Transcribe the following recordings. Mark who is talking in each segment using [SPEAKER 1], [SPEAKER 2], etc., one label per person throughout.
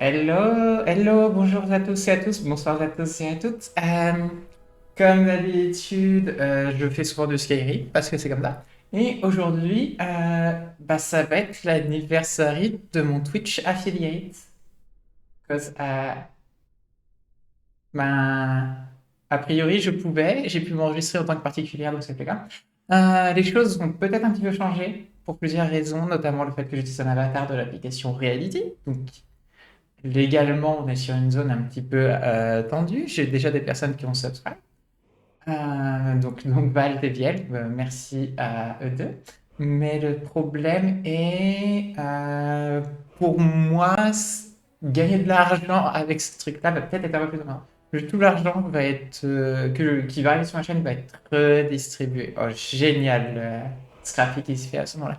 [SPEAKER 1] Hello, hello, bonjour à tous et à tous, bonsoir à tous et à toutes. Comme d'habitude, je fais souvent du Skyrim parce que c'est comme ça. Et aujourd'hui, ça va être l'anniversaire de mon Twitch affiliate. Parce que, ben, a priori, j'ai pu m'enregistrer en tant que particulière, donc c'est le cas. Les choses vont peut-être un petit peu changer pour plusieurs raisons, notamment le fait que j'utilise un avatar de l'application Reality. Donc, légalement, on est sur une zone un petit peu tendue. J'ai déjà des personnes qui ont subscribe. Donc Val et Viel, merci à eux deux. Mais le problème est, pour moi, gagner de l'argent avec ce truc-là va peut-être être un peu plus important. Tout l'argent va être, qui va arriver sur ma chaîne va être redistribué. Oh, génial, ce graphique qui se fait à ce moment-là.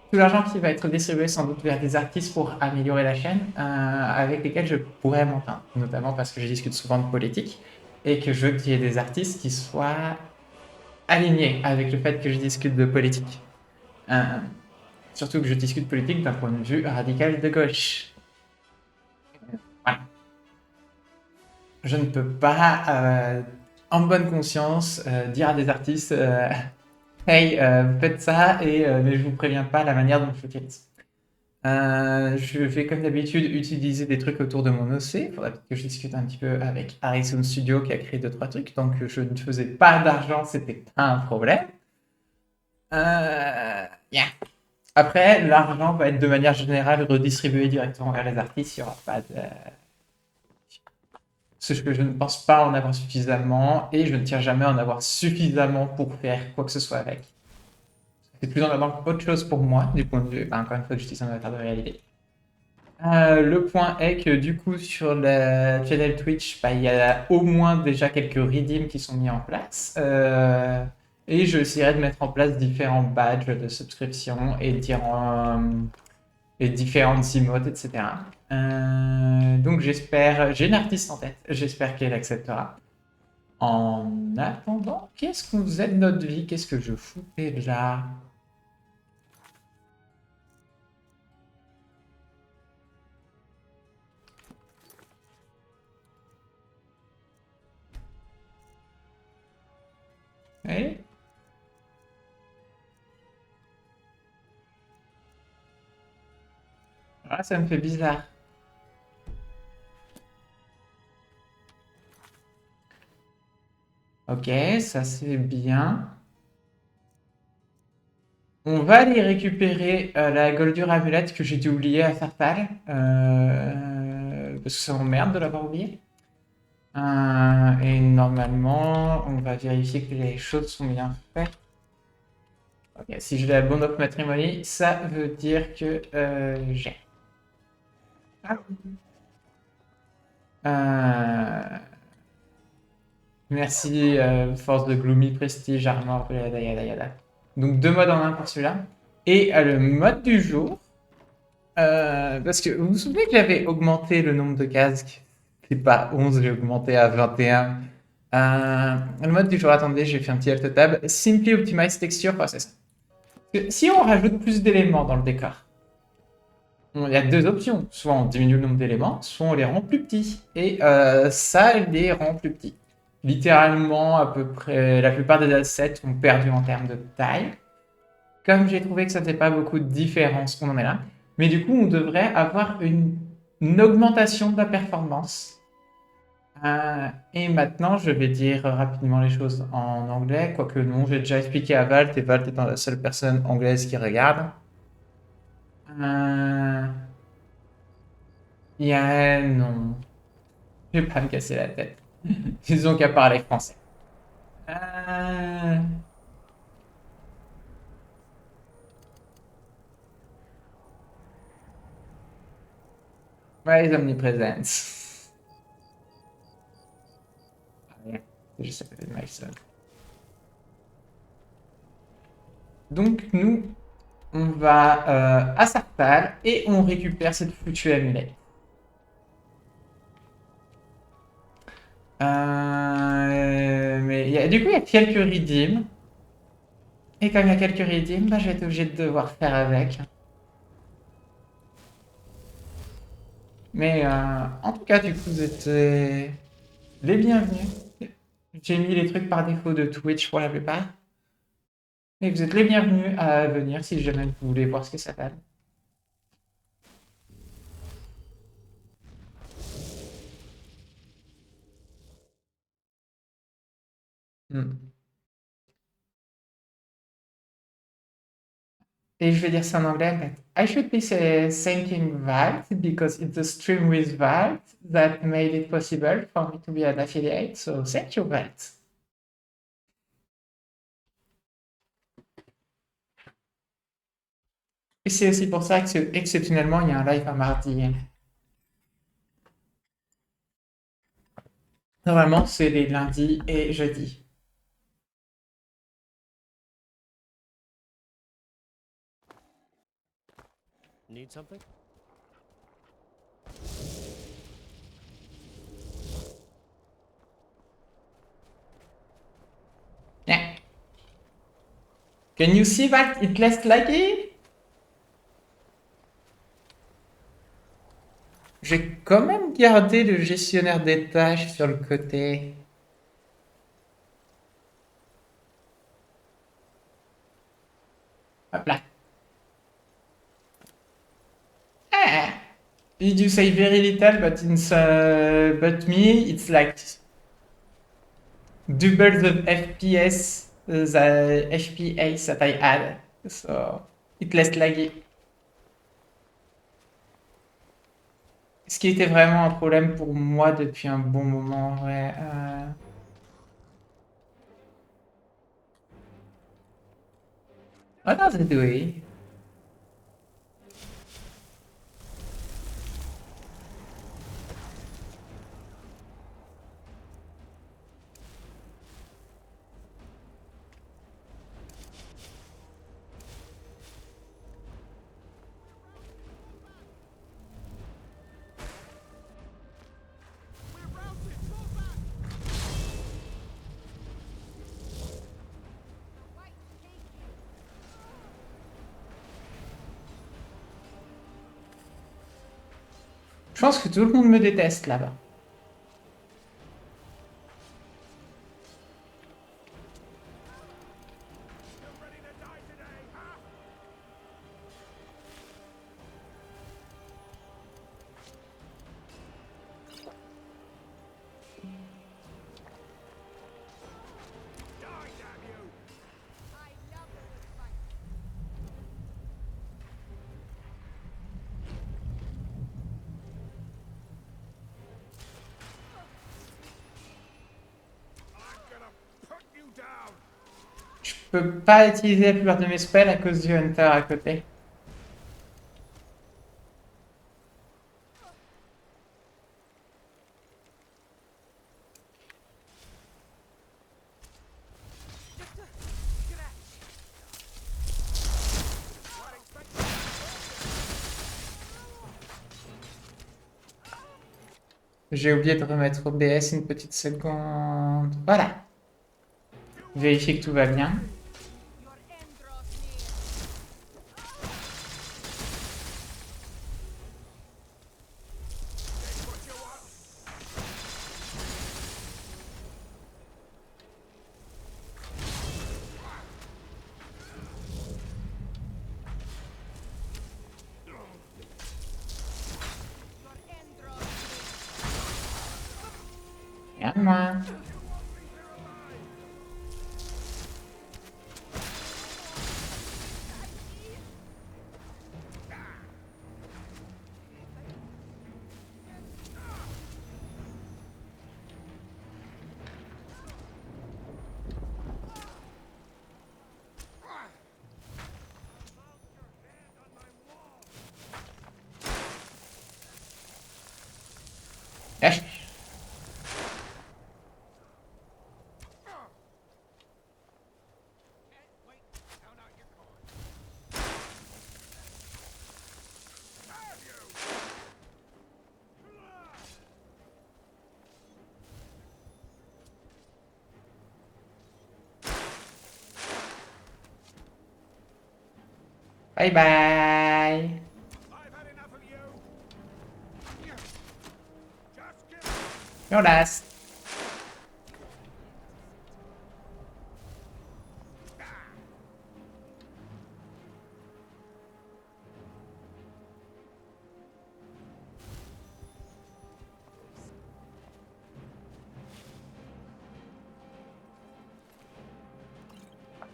[SPEAKER 1] Tout l'argent qui va être distribué sans doute vers des artistes pour améliorer la chaîne, avec lesquels je pourrais m'entendre, notamment parce que je discute souvent de politique et que je veux qu'il y ait des artistes qui soient alignés avec le fait que je discute de politique. Euh, Surtout que je discute politique d'un point de vue radical de gauche. Voilà. Je ne peux pas, en bonne conscience, dire à des artistes hey, faites ça, mais je vous préviens pas la manière dont je l'utilise. Je vais comme d'habitude utiliser des trucs autour de mon OC. Il faudrait peut-être que je discute un petit peu avec Harrison Studio qui a créé deux trois trucs. Tant que je ne faisais pas d'argent, c'était pas un problème. Yeah. Après, l'argent va être de manière générale redistribué directement vers les artistes. Il n'y aura pas de. Ce que je ne pense pas en avoir suffisamment et je ne tiens jamais à en avoir suffisamment pour faire quoi que ce soit avec. C'est plus en avant qu'autre chose pour moi, du point de vue, encore une fois, j'utilise un avatar de réalité. Le point est que du coup sur la channel Twitch, il y a au moins déjà quelques redeems qui sont mis en place. Et je essaierai de mettre en place différents badges de subscription et différentes emotes, etc. Donc j'espère, j'ai une artiste en tête, j'espère qu'elle acceptera. En attendant, qu'est-ce qu'on faisait de notre vie? Qu'est-ce que je foutais là? Eh. Ah, ça me fait bizarre. Ok, ça c'est bien. On va aller récupérer la Goldur Amulette que j'ai dû oublier à Sartal. Parce que ça m'emmerde de l'avoir oublié. Et normalement, on va vérifier que les choses sont bien faites. Ok, si je l'ai à Bond of Matrimony, ça veut dire que j'ai. Ah. Euh, Merci, Force de Gloomy, Prestige, Armor, yada yada yada. Donc deux modes en un pour celui-là. Et le mode du jour, parce que vous vous souvenez que j'avais augmenté le nombre de casques? C'est pas 11, j'ai augmenté à 21. Le mode du jour, attendez, j'ai fait un petit alt tab. Simply Optimize Texture Process. Parce que si on rajoute plus d'éléments dans le décor, il y a deux options. Soit on diminue le nombre d'éléments, soit on les rend plus petits. Et ça les rend plus petits. Littéralement, à peu près, la plupart des assets ont perdu en termes de taille. Comme j'ai trouvé que ça ne faisait pas beaucoup de différence, on en est là. Mais du coup, on devrait avoir une augmentation de la performance. Et maintenant, je vais dire rapidement les choses en anglais, quoique non, j'ai déjà expliqué à Valt, et Valt étant la seule personne anglaise qui regarde. Euh, yeah, non, je vais pas me casser la tête. Ils ont qu'à parler français. Euh, ouais, les omnipresents. Yeah, je sais pas, Milestone. Donc, nous, on va à Sartal et on récupère cette foutue amulette. Mais du coup, il y a quelques redeems. Et comme il y a quelques redeems, je vais être obligé de devoir faire avec. Mais en tout cas, du coup, vous êtes les bienvenus. J'ai mis les trucs par défaut de Twitch pour la plupart. Mais vous êtes les bienvenus à venir si jamais vous voulez voir ce que ça donne. Hmm. Et je vais dire ça en anglais, but I should be thanking Valt because it's the stream with Valt that made it possible for me to be an affiliate. So thank you, Valt. Et c'est aussi pour ça que exceptionnellement, il y a un live un mardi. Normalement, c'est les lundis et jeudis.
[SPEAKER 2] Need something?
[SPEAKER 1] Yeah. Can you see that it less laggy? J'ai quand même gardé le gestionnaire des tâches sur le côté. Hop là. Ah. Did you say very little, but me, it's like double the FPS, the FPS that I had. So, it less laggy. Ce qui était vraiment un problème pour moi depuis un bon moment, ouais. What are they doing? Je pense que tout le monde me déteste là-bas. Je peux pas utiliser la plupart de mes spells à cause du Hunter à côté. J'ai oublié de remettre OBS une petite seconde. Voilà. Vérifier que tout va bien. Rien de moins. Lâche. Bye bye.
[SPEAKER 2] I've had enough of you!
[SPEAKER 1] Your last.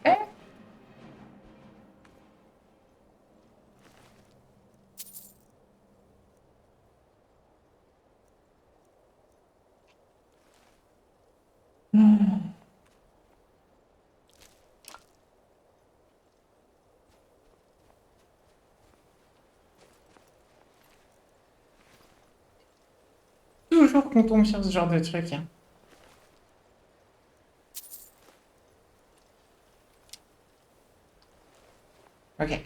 [SPEAKER 1] Eh, toujours qu'on tombe sur ce genre de truc, hein. Ok.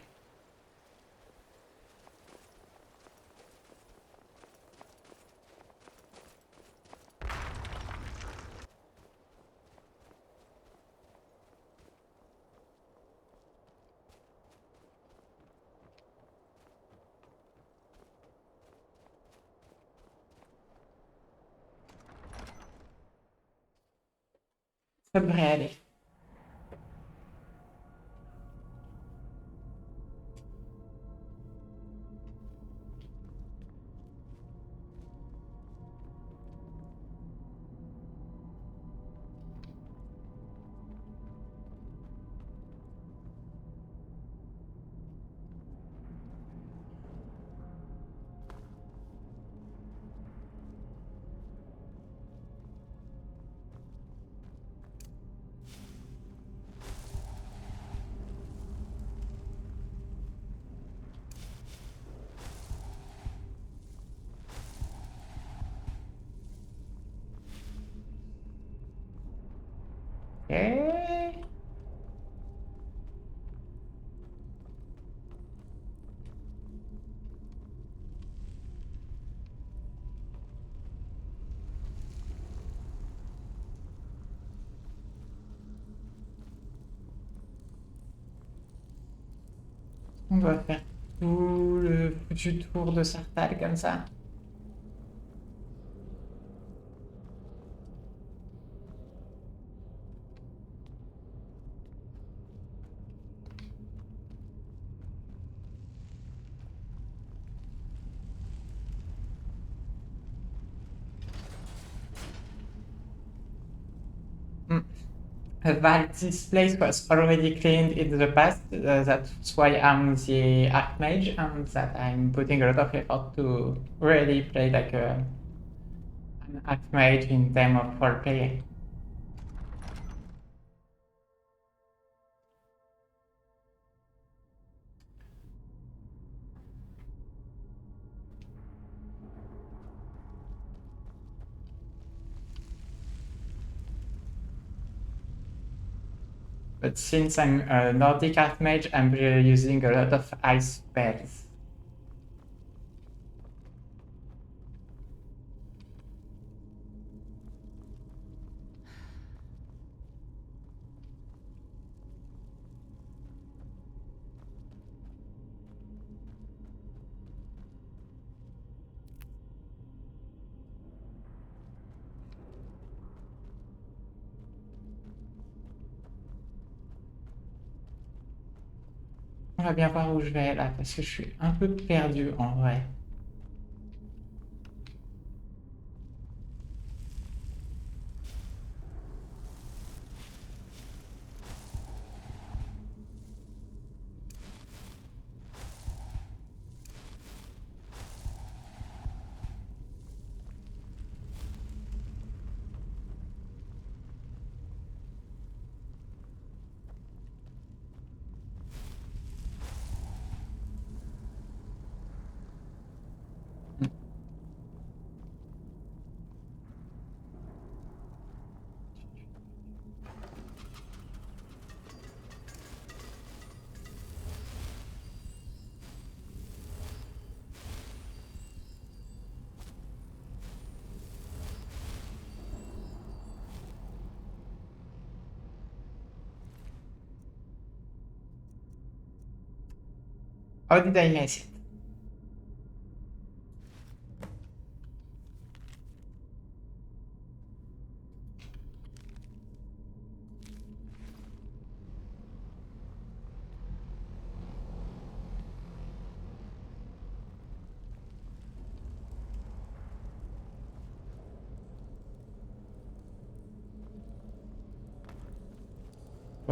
[SPEAKER 1] Ça devrait aller. Ok. On doit faire tout le foutu tour de Sartal comme ça. Hmm. That this place was already cleaned in the past. That's why I'm the Archmage and that I'm putting a lot of effort to really play like an Archmage in terms of roleplay. But since I'm a Nordic Archmage, I'm using a lot of ice spells. On va bien voir où je vais là, parce que je suis un peu perdu en vrai. How did I miss it?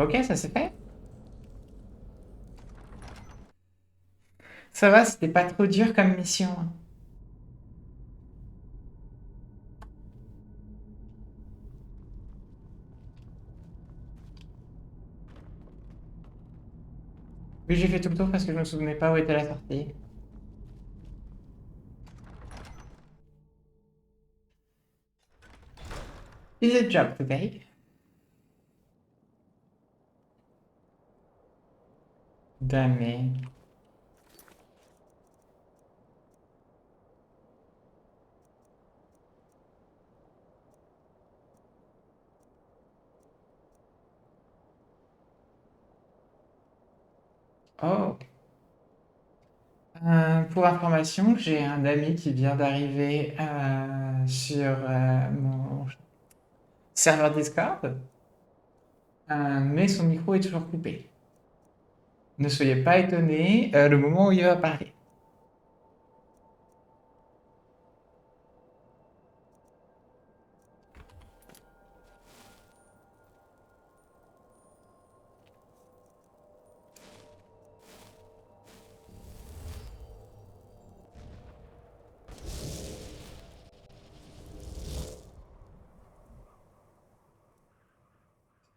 [SPEAKER 1] Ok, ça s'est fait. Ça va, c'était pas trop dur comme mission. Oui, j'ai fait tout le tour parce que je me souvenais pas où était la sortie. Is it job today? Damn it. Oh. Pour information, j'ai un ami qui vient d'arriver sur mon serveur Discord, mais son micro est toujours coupé. Ne soyez pas étonnés le moment où il va parler.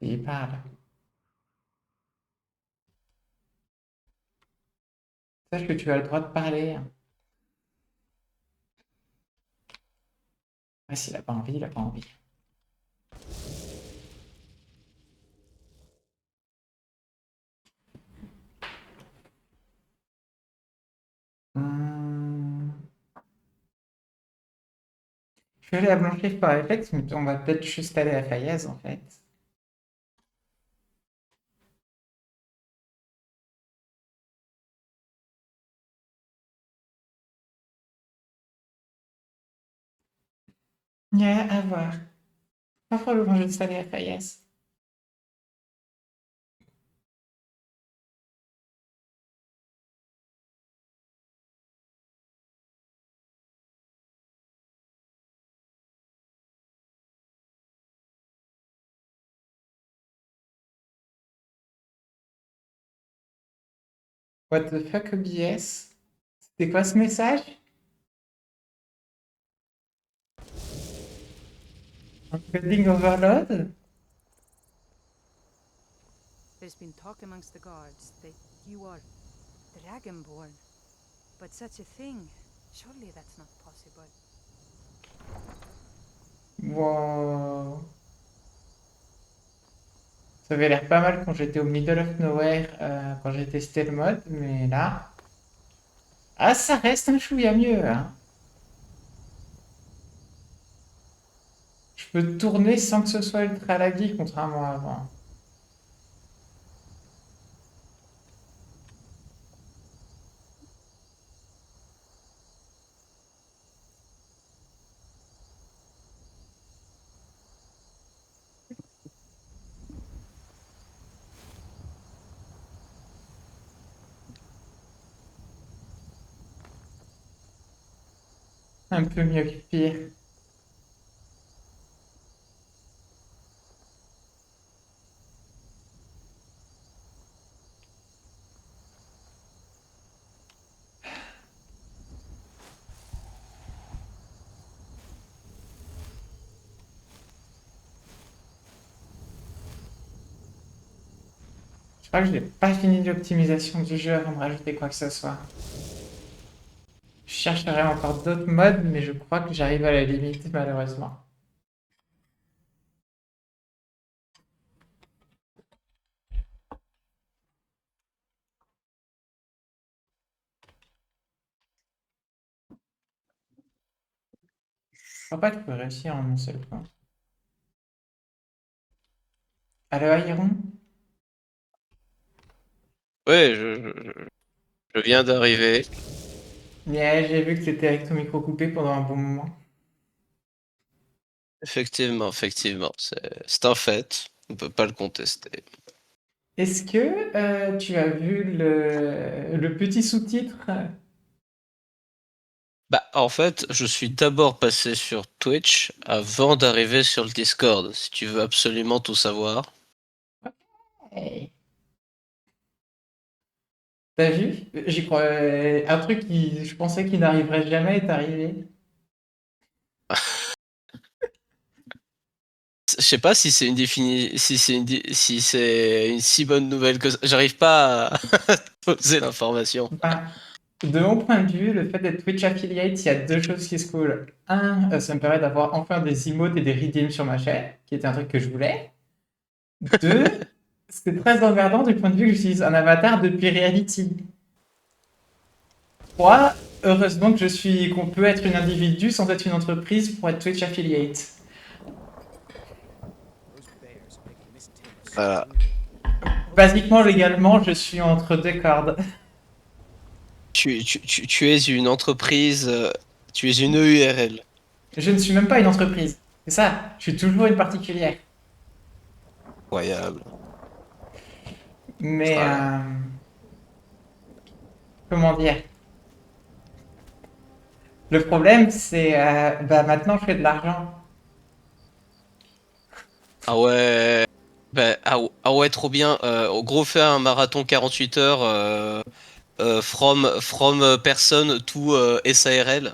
[SPEAKER 1] Il parle. Sache que tu as le droit de parler. Ah, s'il a pas envie, il a pas envie. Hum, Je vais aller à Blanchif par réflexe, mais on va peut-être juste aller à Fayez en fait. Yeah, à voir. Pas probablement juste aller à Fayez. What the fuck, OBS? C'était quoi ce message? Encoding overload?
[SPEAKER 2] There's been talk amongst the guards that you are Dragonborn. But such a thing, surely that's not possible.
[SPEAKER 1] Wow. Ça avait l'air pas mal quand j'étais au Middle of Nowhere, quand j'ai testé le mode, mais là... Ah, ça reste un chouïa mieux, hein. Je peux tourner sans que ce soit ultra laggy, contrairement à avant. Un peu mieux que pire. Je crois que je n'ai pas fini l'optimisation du jeu avant de rajouter quoi que ce soit. Je chercherai encore d'autres modes, mais je crois que j'arrive à la limite, malheureusement. Je crois pas que je peux réussir en un seul point. Allo, Iron?
[SPEAKER 3] Ouais, je viens d'arriver.
[SPEAKER 1] Yeah, j'ai vu que t'étais avec ton micro coupé pendant un bon moment.
[SPEAKER 3] Effectivement, effectivement, c'est un fait. On peut pas le contester.
[SPEAKER 1] Est-ce que tu as vu le petit sous-titre?
[SPEAKER 3] Bah, en fait, je suis d'abord passé sur Twitch avant d'arriver sur le Discord, si tu veux absolument tout savoir.
[SPEAKER 1] Hey. T'as vu? J'y crois. Un truc qui, je pensais qu'il n'arriverait jamais est arrivé.
[SPEAKER 3] Je sais pas si c'est une si c'est si c'est une si bonne nouvelle que ça. J'arrive pas à poser l'information.
[SPEAKER 1] Ben, de mon point de vue, le fait d'être Twitch affiliate, il y a deux choses qui se coulent. Un, ça me permet d'avoir enfin des emotes et des redeems sur ma chaîne, qui était un truc que je voulais. Deux, c'est très emmerdant du point de vue que j'utilise un avatar depuis Reality. Trois, heureusement que qu'on peut être une individu sans être une entreprise pour être Twitch affiliate.
[SPEAKER 3] Voilà.
[SPEAKER 1] Basiquement, légalement, je suis entre deux cordes.
[SPEAKER 3] Tu es une entreprise, tu es une EURL.
[SPEAKER 1] Je ne suis même pas une entreprise. C'est ça, je suis toujours une particulière.
[SPEAKER 3] Incroyable.
[SPEAKER 1] Mais,
[SPEAKER 3] Voilà.
[SPEAKER 1] comment dire? Le problème, c'est bah maintenant je fais de l'argent.
[SPEAKER 3] Ah ouais. Bah, ah ouais, trop bien. En gros, faire un marathon 48 heures from person to SARL.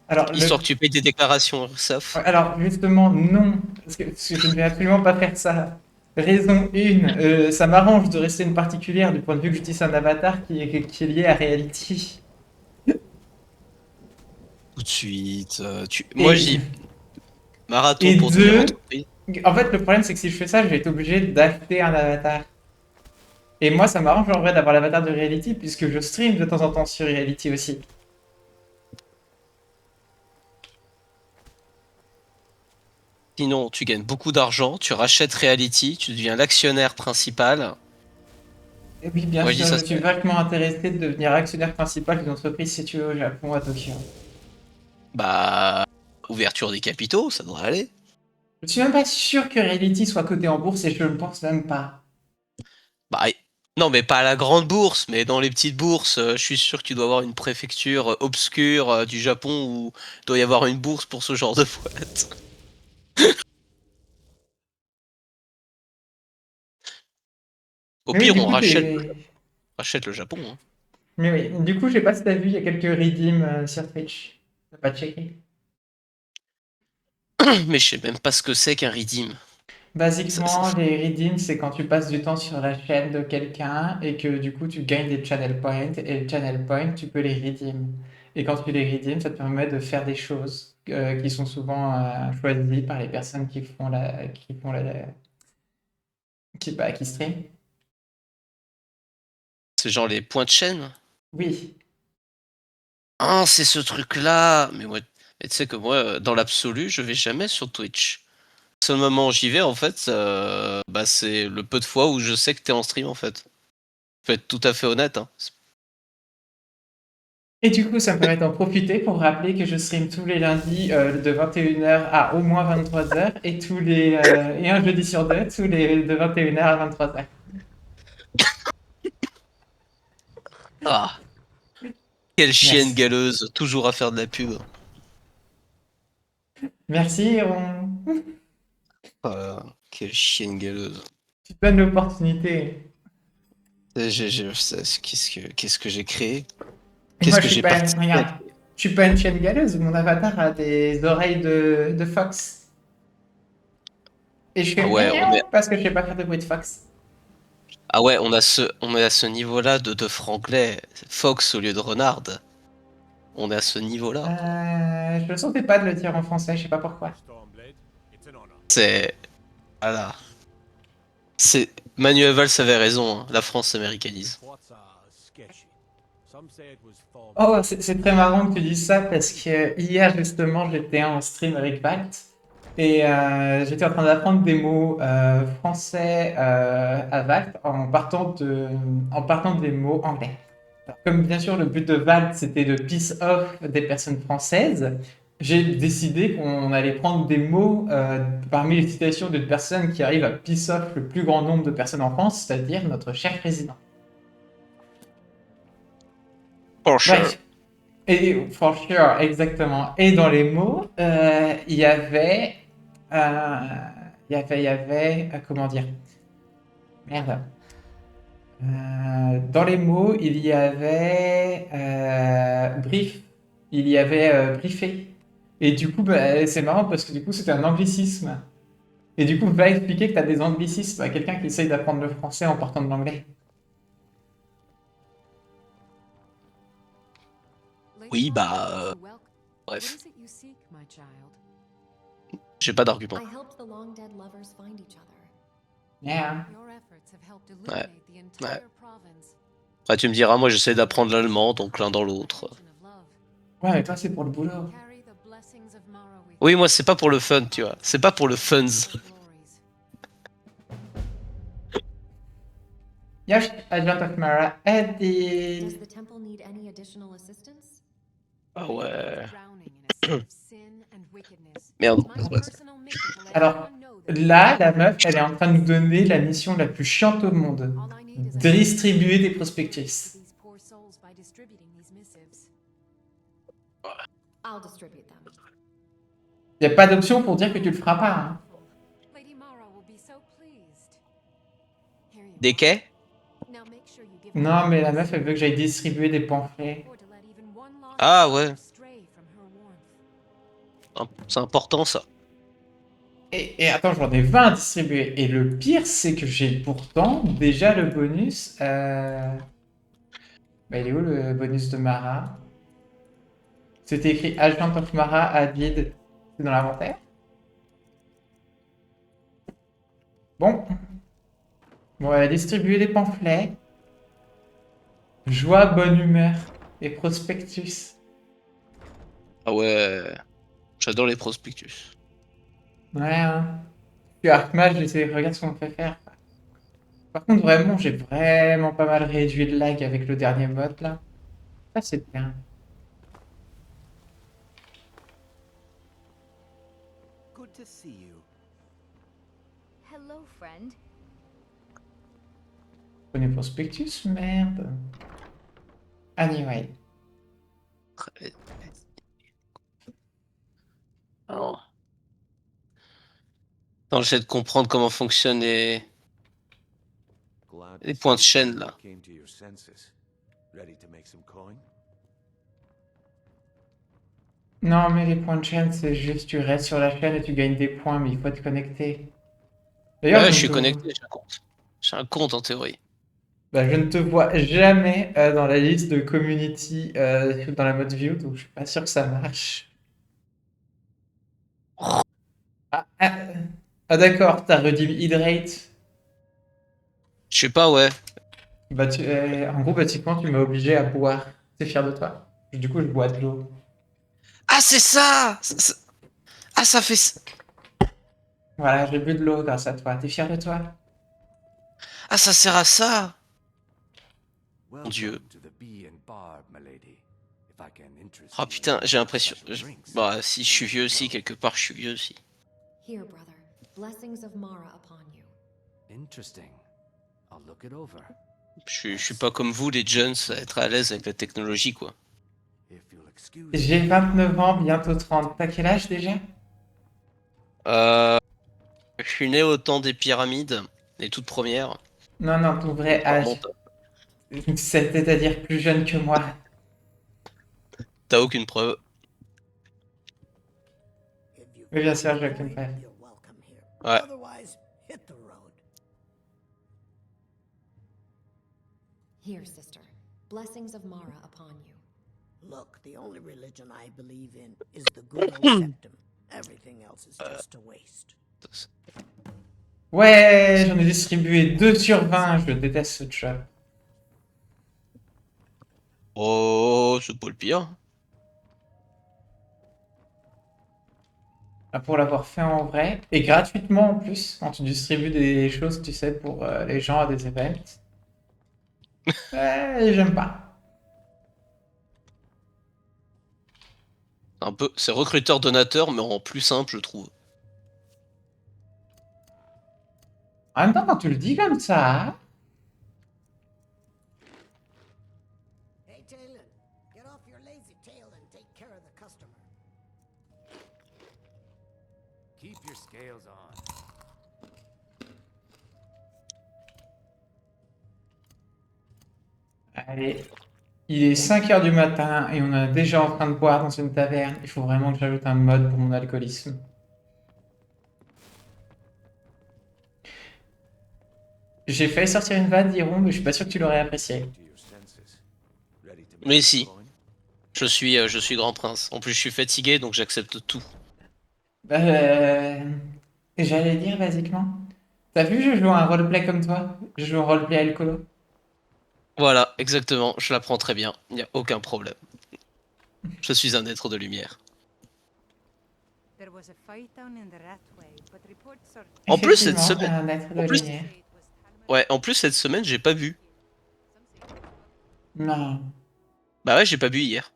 [SPEAKER 1] Alors,
[SPEAKER 3] Histoire que tu payes tes déclarations URSSAF.
[SPEAKER 1] alors justement, non, parce que je ne vais absolument pas faire ça. Raison 1, ça m'arrange de rester une particulière du point de vue que j'utilise un avatar qui est lié à Reality.
[SPEAKER 3] Tout de suite. Moi, je
[SPEAKER 1] Et,
[SPEAKER 3] dis marathon
[SPEAKER 1] et
[SPEAKER 3] pour devenir
[SPEAKER 1] deux,
[SPEAKER 3] entreprise.
[SPEAKER 1] en fait, le problème c'est que si je fais ça, je vais être obligé d'acheter un avatar. Et moi, ça m'arrange en vrai d'avoir l'avatar de Reality puisque je stream de temps en temps sur Reality aussi.
[SPEAKER 3] Sinon, tu gagnes beaucoup d'argent, tu rachètes Reality, tu deviens l'actionnaire principal.
[SPEAKER 1] Et oui, bien
[SPEAKER 3] Moi, je dis
[SPEAKER 1] sûr,
[SPEAKER 3] ça
[SPEAKER 1] je
[SPEAKER 3] se
[SPEAKER 1] suis
[SPEAKER 3] fait.
[SPEAKER 1] vachement intéressé de devenir actionnaire principal d'une entreprise située au Japon, à Tokyo.
[SPEAKER 3] Bah, ouverture des capitaux, ça devrait aller.
[SPEAKER 1] Je suis même pas sûr que Reality soit coté en bourse et je ne pense même pas.
[SPEAKER 3] Bah, non, mais pas à la grande bourse, mais dans les petites bourses, je suis sûr que tu dois avoir une préfecture obscure du Japon où il doit y avoir une bourse pour ce genre de boîte. Au
[SPEAKER 1] Mais oui,
[SPEAKER 3] pire,
[SPEAKER 1] du
[SPEAKER 3] on
[SPEAKER 1] coup,
[SPEAKER 3] rachète le Japon, hein.
[SPEAKER 1] Mais oui, du coup, je sais pas si t'as vu, il y a quelques redeems sur Twitch. T'as pas checké.
[SPEAKER 3] Mais je sais même pas ce que c'est qu'un redeem. Ça
[SPEAKER 1] Basiquement,
[SPEAKER 3] fait-
[SPEAKER 1] les redeems, c'est quand tu passes du temps sur la chaîne de quelqu'un et que du coup, tu gagnes des channel points. Et les channel points, tu peux les redeem. Et quand tu les redeem, ça te permet de faire des choses qui sont souvent choisies par les personnes qui stream.
[SPEAKER 3] C'est genre les points de chaîne.
[SPEAKER 1] Oui.
[SPEAKER 3] Ah, c'est ce truc-là. Mais tu sais que moi, dans l'absolu, je vais jamais sur Twitch. Le seul moment où j'y vais, en fait, bah, c'est le peu de fois où je sais que t'es en stream, en fait. Je peux être tout à fait honnête, hein.
[SPEAKER 1] Et du coup, ça me permet d'en profiter pour rappeler que je stream tous les lundis de 21h à au moins 23h et un jeudi sur deux, tous les de 21h à 23h.
[SPEAKER 3] Ah, quelle chienne
[SPEAKER 1] Merci.
[SPEAKER 3] galeuse, toujours à faire de la pub.
[SPEAKER 1] Merci,
[SPEAKER 3] Ah, quelle chienne galeuse.
[SPEAKER 1] tu te donnes l'opportunité.
[SPEAKER 3] Qu'est-ce que j'ai créé?
[SPEAKER 1] Et
[SPEAKER 3] Qu'est-ce
[SPEAKER 1] moi, je
[SPEAKER 3] que
[SPEAKER 1] suis
[SPEAKER 3] j'ai
[SPEAKER 1] pas,
[SPEAKER 3] participé à
[SPEAKER 1] regarde,
[SPEAKER 3] créer?
[SPEAKER 1] je suis pas une chienne galeuse, mon avatar a des oreilles de fox. Et je fais
[SPEAKER 3] Ah ouais,
[SPEAKER 1] miaou parce que je sais pas faire de bruit de fox.
[SPEAKER 3] on est à ce niveau-là de franglais. Fox au lieu de renard. On est à ce niveau-là.
[SPEAKER 1] Je ne sentais pas de le dire en français, je sais pas pourquoi.
[SPEAKER 3] C'est, voilà. Manuel Valls avait raison, hein. La France s'américanise.
[SPEAKER 1] Oh, c'est très marrant que tu dises ça parce que hier justement j'étais en stream avec Valt et j'étais en train d'apprendre des mots français à Valt en partant des mots anglais. Alors, comme bien sûr le but de Valt c'était de piss off des personnes françaises, j'ai décidé qu'on allait prendre des mots parmi les citations d'une personne qui arrive à piss off le plus grand nombre de personnes en France, c'est-à-dire notre cher président.
[SPEAKER 3] For sure.
[SPEAKER 1] Bref, et for sure, exactement. Et dans les mots, il y avait, comment dire? Merde. Dans les mots, il y avait brief, il y avait briefé. Et du coup, bah, c'est marrant parce que du coup, c'était un anglicisme. Et du coup, va expliquer que tu as des anglicismes à quelqu'un qui essaye d'apprendre le français en partant de l'anglais.
[SPEAKER 3] Oui, bah, bref, j'ai pas d'argument.
[SPEAKER 4] I helped the long dead lovers find each other.
[SPEAKER 1] Yeah.
[SPEAKER 2] Your efforts have helped
[SPEAKER 3] Ouais,
[SPEAKER 2] illuminate the
[SPEAKER 3] ouais.
[SPEAKER 2] entire province.
[SPEAKER 3] Après, tu me diras, moi j'essaie d'apprendre l'allemand, donc l'un dans l'autre.
[SPEAKER 1] Ouais, mais toi, c'est pour le boulot.
[SPEAKER 2] Carry the blessings of Mara with
[SPEAKER 3] Oui,
[SPEAKER 2] you.
[SPEAKER 3] moi c'est pas pour le fun, tu vois. C'est pas pour le funs.
[SPEAKER 2] Glories.
[SPEAKER 1] Yes, Agent of Mara
[SPEAKER 4] Does
[SPEAKER 1] aided.
[SPEAKER 4] the temple need any additional assistance?
[SPEAKER 3] Ah ouais.
[SPEAKER 2] Drowning in a sea of sin and wickedness.
[SPEAKER 3] Merde.
[SPEAKER 2] It's my personal mission to let
[SPEAKER 1] Alors,
[SPEAKER 2] everyone know that
[SPEAKER 1] là, la meuf, elle est en train de nous donner la mission la plus chiante au monde.
[SPEAKER 2] all I need is a
[SPEAKER 1] Distribuer des
[SPEAKER 2] to
[SPEAKER 1] prospectus.
[SPEAKER 2] these poor souls by distributing these missives.
[SPEAKER 4] I'll distribute them.
[SPEAKER 1] Il n'y a pas d'option pour dire que tu le feras pas. Hein.
[SPEAKER 2] Lady Mara will be so pleased. Here you
[SPEAKER 3] Des
[SPEAKER 2] go.
[SPEAKER 3] quais?
[SPEAKER 2] Now make sure you give
[SPEAKER 1] Non, mais la meuf, elle veut que j'aille distribuer des pamphlets.
[SPEAKER 2] or to let even one lost
[SPEAKER 3] Ah
[SPEAKER 2] soul
[SPEAKER 3] ouais.
[SPEAKER 2] stray from her warmth.
[SPEAKER 3] C'est important ça.
[SPEAKER 1] Et attends, j'en ai 20 à distribuer. Et le pire, c'est que j'ai pourtant déjà le bonus. Bah, il est où le bonus de Mara? C'était écrit Agent of Mara added. C'est dans l'inventaire? Bon. Bon, elle a distribué des pamphlets. Joie, bonne humeur et prospectus.
[SPEAKER 3] Ah ouais. J'adore les prospectus.
[SPEAKER 1] Ouais, hein. Puis Archmage, regarde ce qu'on fait faire. Par contre, vraiment, j'ai vraiment pas mal réduit le lag avec le dernier mode là. Ça, c'est bien.
[SPEAKER 5] Good to see you.
[SPEAKER 4] Hello, friend.
[SPEAKER 1] Prenez prospectus, merde. Anyway.
[SPEAKER 3] Alors. Attends, j'essaie de comprendre comment fonctionnent les points de chaîne là.
[SPEAKER 5] Came to your senses. Ready to make some coin?
[SPEAKER 1] Non, mais les points de chaîne, c'est juste tu restes sur la chaîne et tu gagnes des points, mais il faut être connecté. D'ailleurs,
[SPEAKER 3] Ouais,
[SPEAKER 1] je
[SPEAKER 3] je
[SPEAKER 1] ne
[SPEAKER 3] suis
[SPEAKER 1] te-
[SPEAKER 3] connecté, j'ai un compte. J'ai un compte en théorie.
[SPEAKER 1] bah, je ne te vois jamais dans la liste de community dans la mode view, donc je suis pas sûr que ça marche. Ah, ah, ah, d'accord, t'as redeem hydrate.
[SPEAKER 3] Je sais pas, ouais.
[SPEAKER 1] Bah, en gros, basiquement, tu m'as obligé à boire. T'es fier de toi? Du coup, je bois de l'eau.
[SPEAKER 3] Ah, c'est ça! Ah, ça fait.
[SPEAKER 1] Voilà, j'ai bu de l'eau grâce à toi. T'es fier de toi?
[SPEAKER 3] Ah, ça sert à ça!
[SPEAKER 5] Welcome
[SPEAKER 3] Dieu.
[SPEAKER 5] to the Bee and Barb, my lady. If I can interest
[SPEAKER 3] Oh
[SPEAKER 5] you
[SPEAKER 3] putain,
[SPEAKER 5] in
[SPEAKER 3] j'ai l'impression.
[SPEAKER 5] special drinks.
[SPEAKER 3] Bah, si je suis vieux aussi, quelque part, je suis vieux aussi.
[SPEAKER 4] Here, brother. Blessings of Mara upon you.
[SPEAKER 5] Interesting. I'll look it over.
[SPEAKER 3] Je suis pas comme vous, les jeunes, à être à l'aise avec la technologie, quoi.
[SPEAKER 5] If you'll excuse
[SPEAKER 1] J'ai
[SPEAKER 5] me.
[SPEAKER 1] 29 ans, bientôt 30. T'as quel âge déjà?
[SPEAKER 3] Je suis né au temps des pyramides, les toutes premières.
[SPEAKER 1] Non, non, ton vrai
[SPEAKER 3] Ça
[SPEAKER 1] âge.
[SPEAKER 3] remonte.
[SPEAKER 1] C'est-à-dire plus jeune que moi.
[SPEAKER 3] T'as aucune preuve.
[SPEAKER 1] Oui, bien sûr, je comprends.
[SPEAKER 3] Ouais.
[SPEAKER 4] Here, sister. Blessings of Mara upon you.
[SPEAKER 6] Look, the only religion I believe in is the good old septum. Everything else is just a waste.
[SPEAKER 1] Ouais, j'en ai distribué 2 sur 20. Je déteste ce job.
[SPEAKER 3] Oh, c'est pas le pire.
[SPEAKER 1] Ah, pour l'avoir fait en vrai. Et gratuitement en plus, quand tu distribues des choses, tu sais, pour les gens à des events. Ouais, j'aime pas.
[SPEAKER 3] Un peu, c'est recruteur-donateur, mais en plus simple, je trouve.
[SPEAKER 1] En même temps, quand tu le dis comme ça,
[SPEAKER 6] Hey, Talon, get off your lazy tail and take care of the customer.
[SPEAKER 5] Keep your scales on.
[SPEAKER 1] Allez, il est 5 heures du matin et on est déjà en train de boire dans une taverne. Il faut vraiment que j'ajoute un mode pour mon alcoolisme. J'ai failli sortir une vanne, Diron, mais je suis pas sûr que tu l'aurais apprécié.
[SPEAKER 5] To your senses. Ready to make
[SPEAKER 3] Mais
[SPEAKER 5] a
[SPEAKER 3] si.
[SPEAKER 5] coin?
[SPEAKER 3] Je suis grand prince. En plus, je suis fatigué, donc j'accepte tout.
[SPEAKER 1] J'allais dire basiquement. T'as vu, je joue un roleplay comme toi. Je joue un roleplay alcoolo.
[SPEAKER 3] Voilà, exactement. Je l'apprends très bien. Il n'y a aucun problème. Je suis un être de lumière.
[SPEAKER 2] There was a fight down in the Ratway, but reports are
[SPEAKER 3] En plus, cette
[SPEAKER 1] Effectivement,
[SPEAKER 3] semaine.
[SPEAKER 1] un être de
[SPEAKER 3] En plus,
[SPEAKER 1] lumière.
[SPEAKER 3] ouais, en plus, cette semaine, j'ai pas bu.
[SPEAKER 1] Non.
[SPEAKER 3] Bah ouais, j'ai pas bu hier.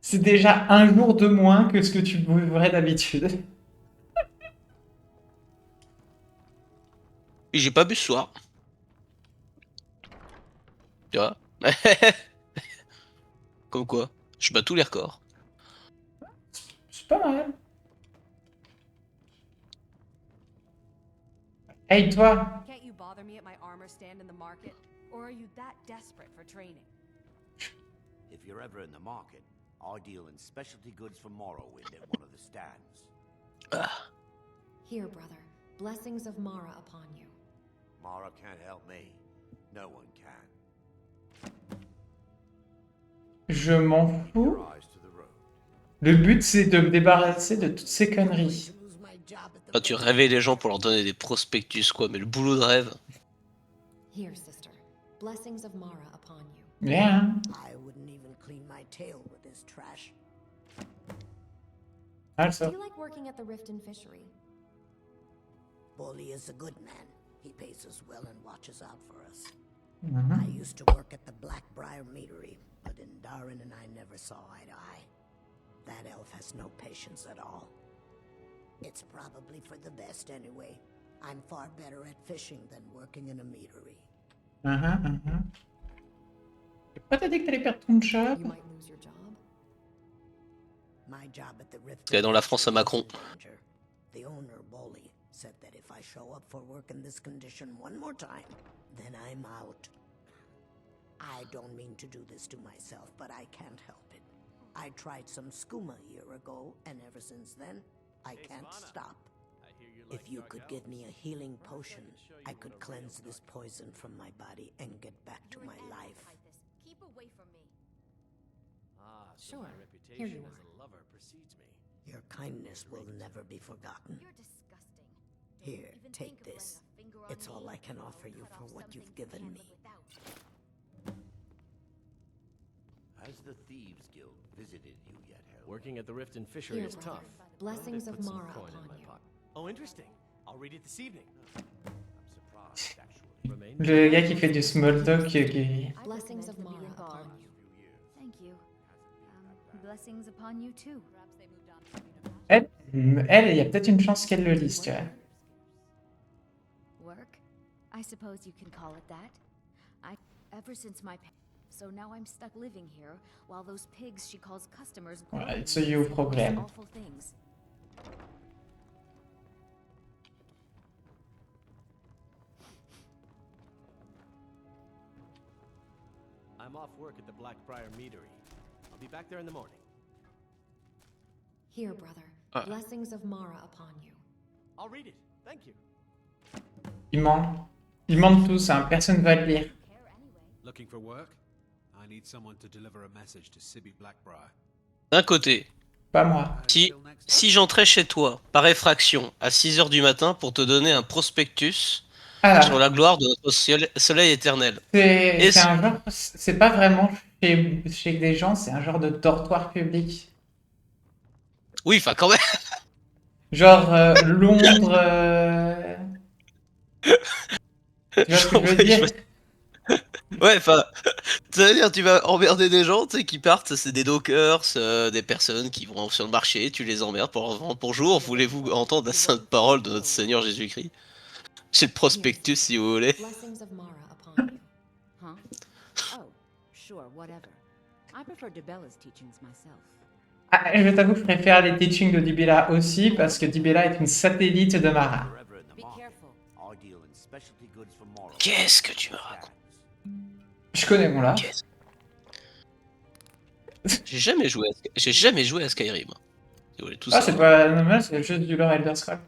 [SPEAKER 1] C'est déjà un jour de moins que ce que tu buvrais d'habitude.
[SPEAKER 3] Et j'ai pas bu ce soir. Tu vois? Comme quoi, je bats tous les records.
[SPEAKER 1] C'est pas mal. Hey, toi,
[SPEAKER 7] Can't you bother me at my armor stand in the market? Or are you that desperate for training?
[SPEAKER 5] If you're ever in the market, I deal in specialty goods from Morrowind at one of the stands.
[SPEAKER 3] Ah,
[SPEAKER 4] Here, brother. Blessings of Mara upon you.
[SPEAKER 5] Mara can't help me. No one can.
[SPEAKER 1] je m'en fous.
[SPEAKER 5] Your eyes to the road.
[SPEAKER 1] Le but, c'est de me débarrasser de toutes ces conneries.
[SPEAKER 6] To lose my job at the
[SPEAKER 3] ah, tu
[SPEAKER 6] Red
[SPEAKER 3] réveilles les gens pour leur donner des prospectus, quoi, mais le boulot de rêve.
[SPEAKER 4] Here, sister. Blessings of Mara upon you.
[SPEAKER 1] Bien.
[SPEAKER 6] I wouldn't even clean my tail with this trash.
[SPEAKER 1] Ah,
[SPEAKER 4] Do
[SPEAKER 1] ça.
[SPEAKER 4] you like working at the Rift and Fishery?
[SPEAKER 6] Bully is a good man. He pays us well and watches out for us.
[SPEAKER 1] Mhm.
[SPEAKER 6] I used to work at the Blackbriar Meadery, but Darren and I never saw eye to eye. That elf has no patience at all. It's probably for the best anyway. I'm far better at fishing than working in a meadery.
[SPEAKER 1] Mhm, mhm. Et pourquoi t'as dit que t'allais perdre ton job?
[SPEAKER 4] You might lose your job.
[SPEAKER 6] My job at the Rift
[SPEAKER 3] Dans la France à Macron.
[SPEAKER 6] danger. The owner, Bolly, said that if I show up for work in this condition one more time, then I'm out. I don't mean to do this to myself, but I can't help it. I tried some skooma a year ago, and ever since then, I can't stop. If you could give me a healing potion, I could cleanse this poison from my body and get back to my life.
[SPEAKER 7] Keep away from me.
[SPEAKER 4] Sure. Here you are.
[SPEAKER 6] Your kindness will never be forgotten.
[SPEAKER 7] You're disgusting.
[SPEAKER 6] Here,
[SPEAKER 7] Even
[SPEAKER 6] take
[SPEAKER 7] think of
[SPEAKER 6] this.
[SPEAKER 7] laying a finger on
[SPEAKER 6] It's all
[SPEAKER 7] me.
[SPEAKER 6] I can offer you
[SPEAKER 7] Cut
[SPEAKER 6] for
[SPEAKER 7] off
[SPEAKER 6] what you've
[SPEAKER 7] something you
[SPEAKER 6] given
[SPEAKER 7] can't
[SPEAKER 6] me.
[SPEAKER 7] live without.
[SPEAKER 5] Has the Thieves Guild visited you yet, Harold?
[SPEAKER 8] Working at the Rift and Fishery
[SPEAKER 4] Here,
[SPEAKER 8] is
[SPEAKER 4] brother.
[SPEAKER 8] tough.
[SPEAKER 4] Blessings
[SPEAKER 8] They
[SPEAKER 4] of
[SPEAKER 8] put some
[SPEAKER 4] Mara
[SPEAKER 8] coin in
[SPEAKER 4] upon
[SPEAKER 8] my
[SPEAKER 4] you.
[SPEAKER 8] pocket. Oh, interesting. I'll read it this evening.
[SPEAKER 5] I'm surprised, actually.
[SPEAKER 8] Remain
[SPEAKER 1] Le gars qui fait du small talk qui...
[SPEAKER 4] Blessings of Mara upon you.
[SPEAKER 7] Thank you. Blessings upon you too.
[SPEAKER 1] Elle, il y a peut-être une chance qu'elle le lise, tu vois.
[SPEAKER 7] Work? I suppose you can call it that. Ever since my so now I'm stuck living here while those pigs she calls customers
[SPEAKER 1] Ouais,
[SPEAKER 7] grow
[SPEAKER 1] it's a you
[SPEAKER 7] and say the most
[SPEAKER 1] problem.
[SPEAKER 7] awful things.
[SPEAKER 8] I'm off work at the Blackbriar Meadery. I'll be back there in the morning.
[SPEAKER 4] Here, brother. Blessings of Mara upon you.
[SPEAKER 8] I'll read it. Thank you.
[SPEAKER 1] Ils mentent. Ils mentent tous, hein. Personne va le lire.
[SPEAKER 9] Looking for work? I need someone to deliver a message to Sibby Blackbriar.
[SPEAKER 3] D'un côté,
[SPEAKER 1] Pas moi.
[SPEAKER 3] si j'entrais chez toi, par effraction, à 6 heures du matin pour te donner un prospectus sur
[SPEAKER 1] Alors,
[SPEAKER 3] la gloire de notre soleil éternel.
[SPEAKER 1] c'est
[SPEAKER 3] Et
[SPEAKER 1] c'est un genre... C'est pas vraiment chez des gens, c'est un genre de dortoir public.
[SPEAKER 3] Oui, enfin quand même.
[SPEAKER 1] Genre Londres... Tu vois ce que je veux dire?
[SPEAKER 3] Ouais, enfin, c'est-à-dire tu vas emmerder des gens, tu sais, qui partent, c'est des dockers, des personnes qui vont sur le marché, tu les emmerdes pour leur vendre bonjour, voulez-vous entendre la sainte parole de notre Seigneur Jésus-Christ? J'ai le prospectus si vous voulez.
[SPEAKER 4] Blessings of Mara upon you.
[SPEAKER 2] Huh? Oh, sure, whatever. I prefer DeBella's teachings myself.
[SPEAKER 1] Ah, je t'avoue que je préfère les teachings de Dibella aussi, parce que Dibella est une satellite de Mara.
[SPEAKER 5] If you're ever in the
[SPEAKER 2] Be
[SPEAKER 5] market,
[SPEAKER 2] careful.
[SPEAKER 5] I deal in specialty goods for Morrowind.
[SPEAKER 3] Qu'est-ce que tu me racontes?
[SPEAKER 1] Je connais mon lard.
[SPEAKER 3] Qu'est-ce- J'ai jamais joué à Skyrim. Si vous voulez tout
[SPEAKER 1] Ah, c'est
[SPEAKER 3] savoir.
[SPEAKER 1] pas normal, c'est juste du lore Elder Scrolls.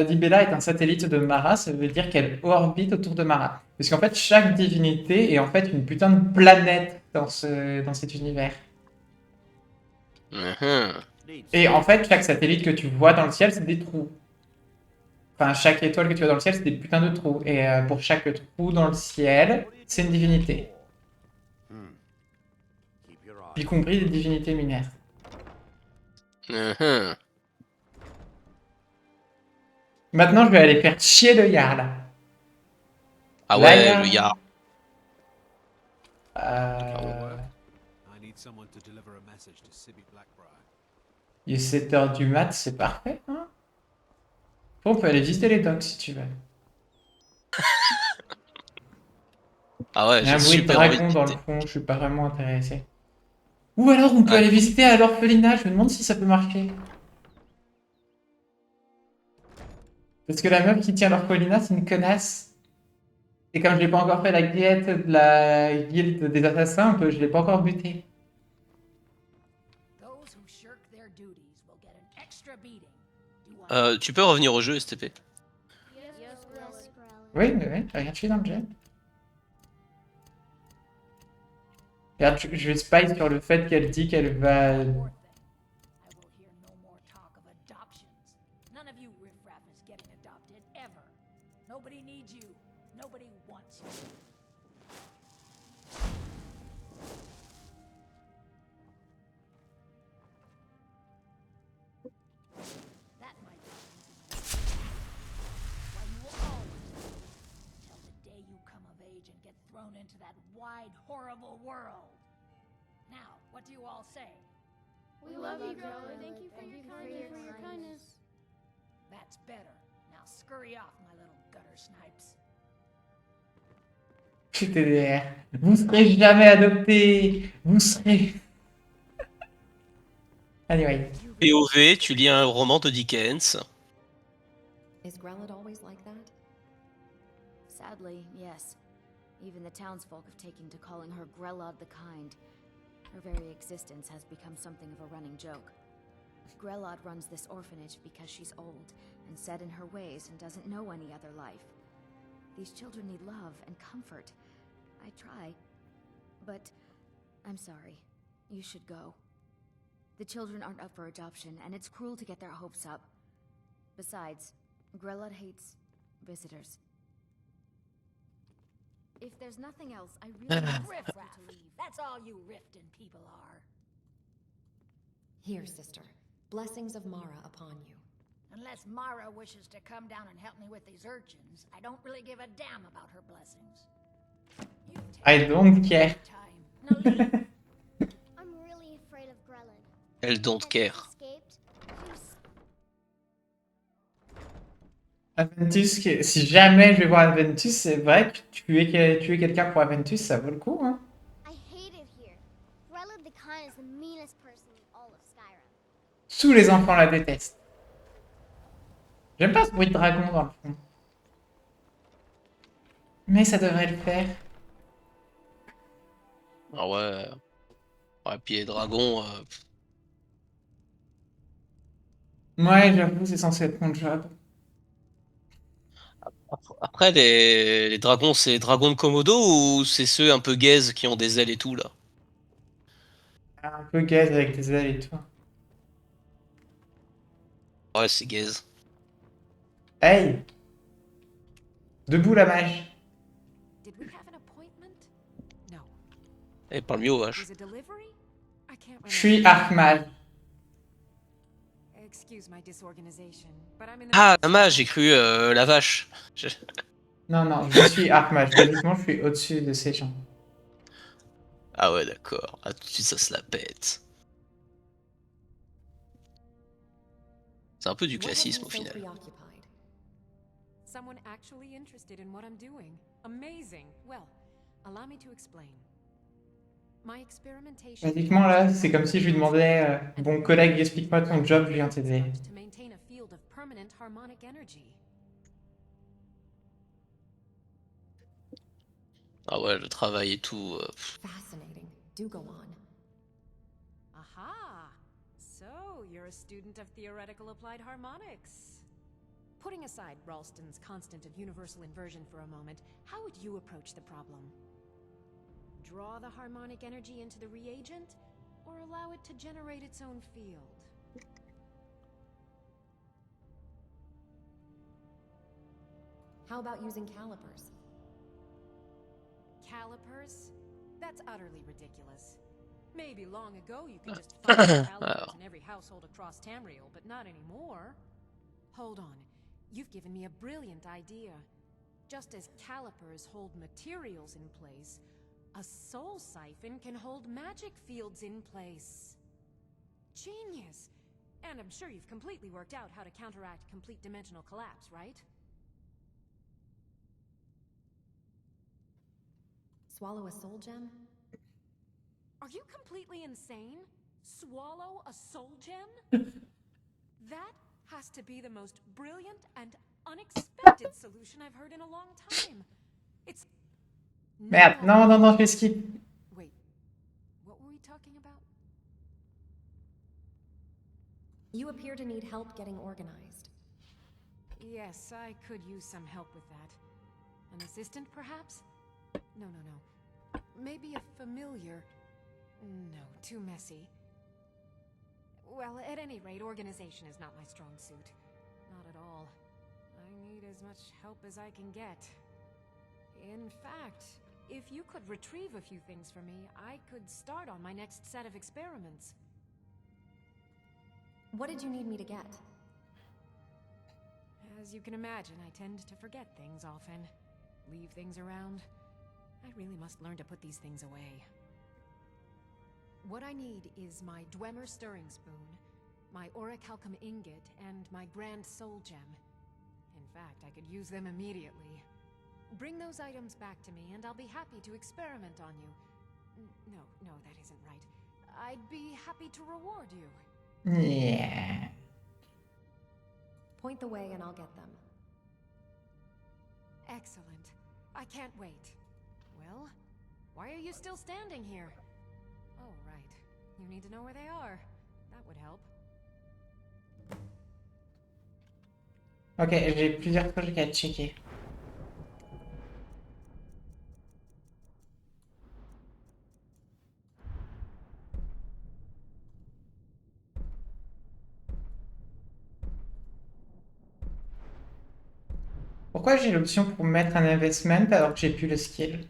[SPEAKER 1] Dibella est un satellite de Mara, ça veut dire qu'elle orbite autour de Mara. Parce qu'en fait, chaque divinité est en fait une putain de planète dans cet univers.
[SPEAKER 3] Mhm.
[SPEAKER 1] Et en fait, chaque satellite que tu vois dans le ciel, c'est des trous. Enfin, chaque étoile que tu vois dans le ciel, c'est des putains de trous. Et pour chaque trou dans le ciel, c'est une divinité.
[SPEAKER 5] Keep your
[SPEAKER 1] Y
[SPEAKER 5] eye.
[SPEAKER 1] compris des divinités mineures.
[SPEAKER 3] Mhm.
[SPEAKER 1] Maintenant, je vais aller faire chier le Jarl.
[SPEAKER 3] Ah
[SPEAKER 1] La
[SPEAKER 3] ouais,
[SPEAKER 1] Jarl.
[SPEAKER 3] le Jarl.
[SPEAKER 9] I need someone to deliver a message to Sibby Blackbriar.
[SPEAKER 1] Il est 7h du mat, c'est parfait. Hein, on peut aller visiter les docks si tu veux.
[SPEAKER 3] Ah ouais,
[SPEAKER 1] Il y a un
[SPEAKER 3] j'ai
[SPEAKER 1] bruit de
[SPEAKER 3] super envie
[SPEAKER 1] dragon
[SPEAKER 3] de
[SPEAKER 1] dans le
[SPEAKER 3] visiter.
[SPEAKER 1] fond, je suis pas vraiment intéressé. Ou alors on peut
[SPEAKER 3] Ah.
[SPEAKER 1] aller visiter à l'orphelinat, je me demande si ça peut marcher. Parce que la meuf qui tient l'orphelinat, c'est une connasse. Et comme je l'ai pas encore fait la quête de la guilde des assassins, je l'ai pas encore buté.
[SPEAKER 6] Those who shirk their duties will get an extra beating. Do I
[SPEAKER 3] Tu peux revenir au jeu, STP?
[SPEAKER 1] Oui, regarde, je suis dans le jeu. Regarde, je spy sur le fait qu'elle dit qu'elle va...
[SPEAKER 6] I will hear no more talk of adoptions. None of you riffraff is getting adopted ever. Nobody needs you. Nobody wants you. That might be why you will always until the day you come of age and get thrown into that wide, horrible world. Now, what do you all say?
[SPEAKER 10] We love you, Growler. Thank you for your kindness.
[SPEAKER 6] That's better. Now scurry off, my little gutter snipes.
[SPEAKER 1] TDR. Vous serez jamais adopté. Vous serez... Anyway.
[SPEAKER 3] POV, tu lis un roman de Dickens.
[SPEAKER 4] Is Grelod always like that?
[SPEAKER 7] Sadly, yes. Even the townsfolk have taken to calling her Grelod the Kind. Her very existence has become something of a running joke. Grelod runs this orphanage because she's old and set in her ways and doesn't know any other life. These children need love and comfort. I try, but I'm sorry. You should go. The children aren't up for adoption, and it's cruel to get their hopes up. Besides, Grelod hates visitors. If there's nothing else, I really must ask you
[SPEAKER 6] Riffraff.
[SPEAKER 7] to leave.
[SPEAKER 6] That's all you Riften people are.
[SPEAKER 4] Here, sister. Blessings of Mara upon you.
[SPEAKER 6] Unless Mara wishes to come down and help me with these urchins, I don't really give a damn about her blessings. You've
[SPEAKER 1] I
[SPEAKER 6] taken
[SPEAKER 1] don't care.
[SPEAKER 6] time. Now leave.
[SPEAKER 10] I'm really afraid of Grelod.
[SPEAKER 3] Elle don't
[SPEAKER 10] Has
[SPEAKER 3] care.
[SPEAKER 10] he escaped? Please.
[SPEAKER 1] Aventus, si jamais je vais voir Aventus, c'est vrai que tuer quelqu'un pour Aventus, ça vaut le coup, hein.
[SPEAKER 10] I hate it here. Grelod the Kind is the meanest person in all of Skyrim.
[SPEAKER 1] Tous les enfants la détestent. J'aime pas ce bruit de dragon dans le fond. Mais ça devrait le faire.
[SPEAKER 3] Ah ouais. Ouais, puis les dragons.
[SPEAKER 1] Ouais, j'avoue, c'est censé être mon job.
[SPEAKER 3] Après, les dragons, c'est les dragons de Komodo ou c'est ceux un peu gaze qui ont des ailes et tout là?
[SPEAKER 1] Un peu gaze avec des ailes et tout.
[SPEAKER 3] Ouais, c'est gaze.
[SPEAKER 1] Hey! Debout la mage.
[SPEAKER 2] Did we have an appointment? No.
[SPEAKER 3] Eh, parle mieux, vache.
[SPEAKER 2] Was a delivery? I can't
[SPEAKER 1] Je suis
[SPEAKER 2] remember.
[SPEAKER 1] archmage.
[SPEAKER 2] Excuse my disorganization, but I'm in the
[SPEAKER 3] Ah,
[SPEAKER 2] midst
[SPEAKER 3] la
[SPEAKER 2] of
[SPEAKER 3] mage, j'ai
[SPEAKER 2] trying-
[SPEAKER 3] cru la vache.
[SPEAKER 1] Non, non, je suis archmage. Logiquement, je suis au-dessus de ces gens.
[SPEAKER 3] Ah ouais, d'accord. Ah, tout de suite, ça se la pète. C'est un peu du
[SPEAKER 4] What have
[SPEAKER 3] classisme
[SPEAKER 4] you
[SPEAKER 3] au
[SPEAKER 4] so
[SPEAKER 3] final.
[SPEAKER 4] preoccupied?
[SPEAKER 2] Someone actually interested in what I'm doing. Amazing. Well, allow me to explain. My experimentation.
[SPEAKER 1] Logiquement, là, c'est comme si je lui demandais bon, collègue, explique-moi ton job, je viens t'aider.
[SPEAKER 2] To maintain a field of permanent harmonic energy.
[SPEAKER 3] Ah ouais, le travail et tout.
[SPEAKER 4] Fascinating. Do go on.
[SPEAKER 11] Aha! So, you're a student of theoretical applied harmonics. Putting aside Ralston's constant of universal inversion for a moment, how would you approach the problem? Draw the harmonic energy into the reagent, or allow it to generate its own field?
[SPEAKER 4] How about using calipers?
[SPEAKER 11] Calipers? That's utterly ridiculous. Maybe long ago you could just find calipers in every household across Tamriel, but not anymore. Hold on. You've given me a brilliant idea. Just as calipers hold materials in place, a soul siphon can hold magic fields in place. Genius! And I'm sure you've completely worked out how to counteract complete dimensional collapse, right?
[SPEAKER 4] Swallow a soul gem?
[SPEAKER 11] Are you completely insane? Swallow a soul gem? That has to be the most brilliant and unexpected solution I've heard in a long time. It's...
[SPEAKER 1] Merde, non, non, non, fais skip.
[SPEAKER 11] Wait, what were we talking about?
[SPEAKER 4] You appear to need help getting organized.
[SPEAKER 11] Yes, I could use some help with that. An assistant, perhaps? No, no, no. Maybe a familiar... No, too messy. Well, at any rate, organization is not my strong suit. Not at all. I need as much help as I can get. In fact, if you could retrieve a few things for me, I could start on my next set of experiments.
[SPEAKER 4] What did you need me to get?
[SPEAKER 11] As you can imagine, I tend to forget things often. Leave things around. I really must learn to put these things away. What I need is my Dwemer stirring spoon, my orichalcum ingot, and my grand soul gem. In fact, I could use them immediately. Bring those items back to me, and I'll be happy to experiment on you. No, that isn't right. I'd be happy to reward you.
[SPEAKER 1] Yeah.
[SPEAKER 4] Point the way and I'll get them.
[SPEAKER 11] Excellent. I can't wait. Well, why are you still standing here? Oh, right. You need to know where they are. That would help.
[SPEAKER 1] Ok, j'ai plusieurs trucs à checker. Pourquoi j'ai l'option pour mettre un investment alors que j'ai plus le skill?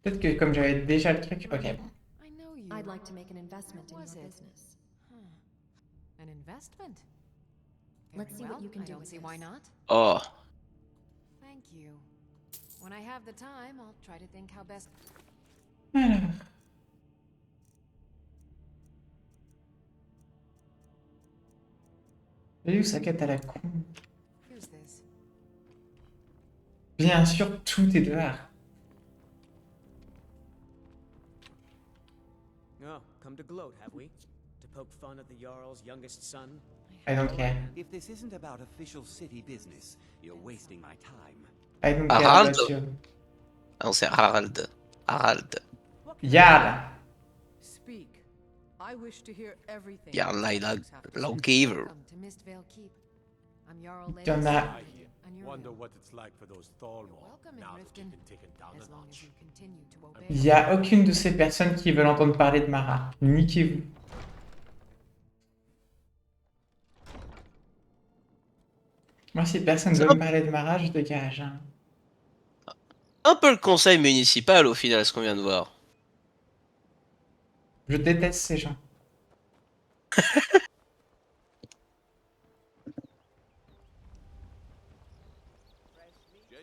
[SPEAKER 1] Peut-être que comme j'avais déjà le truc, ok.
[SPEAKER 11] I know you.
[SPEAKER 4] I'd like to make an investment in your
[SPEAKER 11] Was it?
[SPEAKER 4] business.
[SPEAKER 11] An investment?
[SPEAKER 4] Let's see what you can
[SPEAKER 11] I
[SPEAKER 4] do
[SPEAKER 11] don't
[SPEAKER 4] with
[SPEAKER 11] see
[SPEAKER 4] this.
[SPEAKER 11] why not.
[SPEAKER 3] Oh.
[SPEAKER 11] Thank you. When I have the time, I'll try to think how best...
[SPEAKER 1] Alors. J'ai où sa quête à la con?
[SPEAKER 11] Who's this?
[SPEAKER 1] Bien sûr, tout est dehors.
[SPEAKER 8] Oh, come to gloat, have we? To poke fun at the Jarl's youngest son?
[SPEAKER 1] I don't care.
[SPEAKER 5] If this isn't about official city business, you're wasting my time.
[SPEAKER 1] I don't care
[SPEAKER 3] Harald?
[SPEAKER 1] about you.
[SPEAKER 3] Ah non, c'est Harald. Harald.
[SPEAKER 1] Jarl.
[SPEAKER 2] Speak. I wish to hear everything.
[SPEAKER 3] Jarl Lawgiver.
[SPEAKER 11] Welcome to Mistvale Keep. I'm Jarl
[SPEAKER 1] Il y en a.
[SPEAKER 11] and you're
[SPEAKER 9] Wonder what it's like for those Thalmor
[SPEAKER 11] welcome in
[SPEAKER 9] now that
[SPEAKER 11] Riften,
[SPEAKER 9] you've been taken down
[SPEAKER 11] as
[SPEAKER 9] a
[SPEAKER 11] long as
[SPEAKER 9] notch.
[SPEAKER 11] you continue to obey.
[SPEAKER 1] Il n'y a aucune de ces personnes qui veulent entendre parler de Mara. Niquez-vous. Moi, si personne veut me parler de Mara, je dégage. Hein.
[SPEAKER 3] Un peu le conseil municipal au final, ce qu'on vient de voir.
[SPEAKER 1] Je déteste ces gens.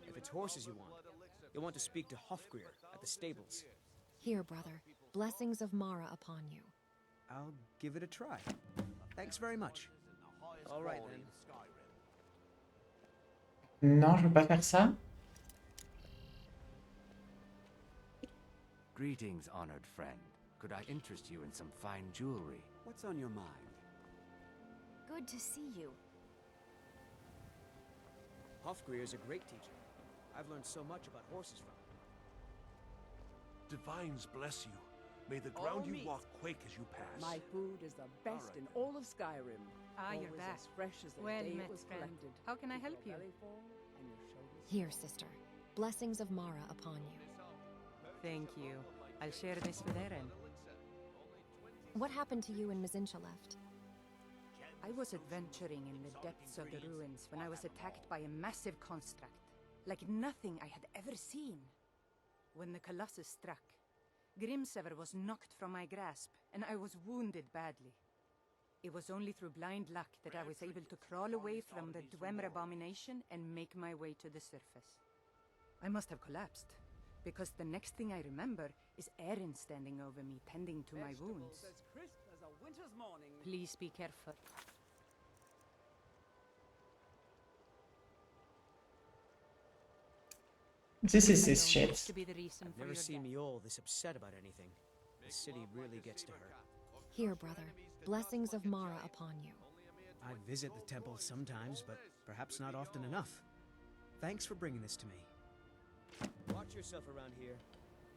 [SPEAKER 8] If it's horses you want to speak to Hofgrir at the stables.
[SPEAKER 4] Here, brother. Blessings of Mara upon you.
[SPEAKER 8] I'll give it a try. Thanks very much. All right then.
[SPEAKER 1] Non, je veux pas faire ça.
[SPEAKER 5] Greetings, honored friend. Could I interest you in some fine jewelry?
[SPEAKER 8] What's on your mind?
[SPEAKER 7] Good to see you.
[SPEAKER 8] Hofgrir is a great teacher. I've learned so much about horses from him.
[SPEAKER 12] Divines bless you. May the ground you walk quake as you pass.
[SPEAKER 13] My food is the best in all of Skyrim.
[SPEAKER 2] Ah, you're
[SPEAKER 13] Always
[SPEAKER 2] back.
[SPEAKER 13] as fresh as the
[SPEAKER 2] Well
[SPEAKER 13] day
[SPEAKER 2] met,
[SPEAKER 13] it was
[SPEAKER 2] friend.
[SPEAKER 13] planted.
[SPEAKER 2] How can I
[SPEAKER 13] Keep
[SPEAKER 2] help
[SPEAKER 13] your
[SPEAKER 2] you?
[SPEAKER 13] belly full and your shoulders
[SPEAKER 4] Here, sister. Blessings of Mara upon you.
[SPEAKER 2] Thank you. I'll share this with Eren.
[SPEAKER 4] What happened to you and Mazincha left?
[SPEAKER 2] I was adventuring in the depths of the ruins when I was attacked by a massive construct, like nothing I had ever seen. When the Colossus struck, Grimsever was knocked from my grasp, and I was wounded badly. It was only through blind luck that I was able to crawl away from the Dwemer abomination and make my way to the surface. I must have collapsed, because the next thing I remember is Eren standing over me, tending to my wounds.
[SPEAKER 13] as crisp as a winter's morning.
[SPEAKER 2] Please be careful.
[SPEAKER 1] This is
[SPEAKER 2] I
[SPEAKER 1] his
[SPEAKER 2] don't
[SPEAKER 1] shit.
[SPEAKER 2] wish to be the reason
[SPEAKER 8] I've
[SPEAKER 2] for
[SPEAKER 8] never
[SPEAKER 2] your
[SPEAKER 8] seen
[SPEAKER 2] death.
[SPEAKER 8] Miol this upset about anything. The city really gets to her.
[SPEAKER 4] Here, brother. Blessings of Mara upon you.
[SPEAKER 8] I visit the temple sometimes, but perhaps not often enough. Thanks for bringing this to me. Watch yourself around here.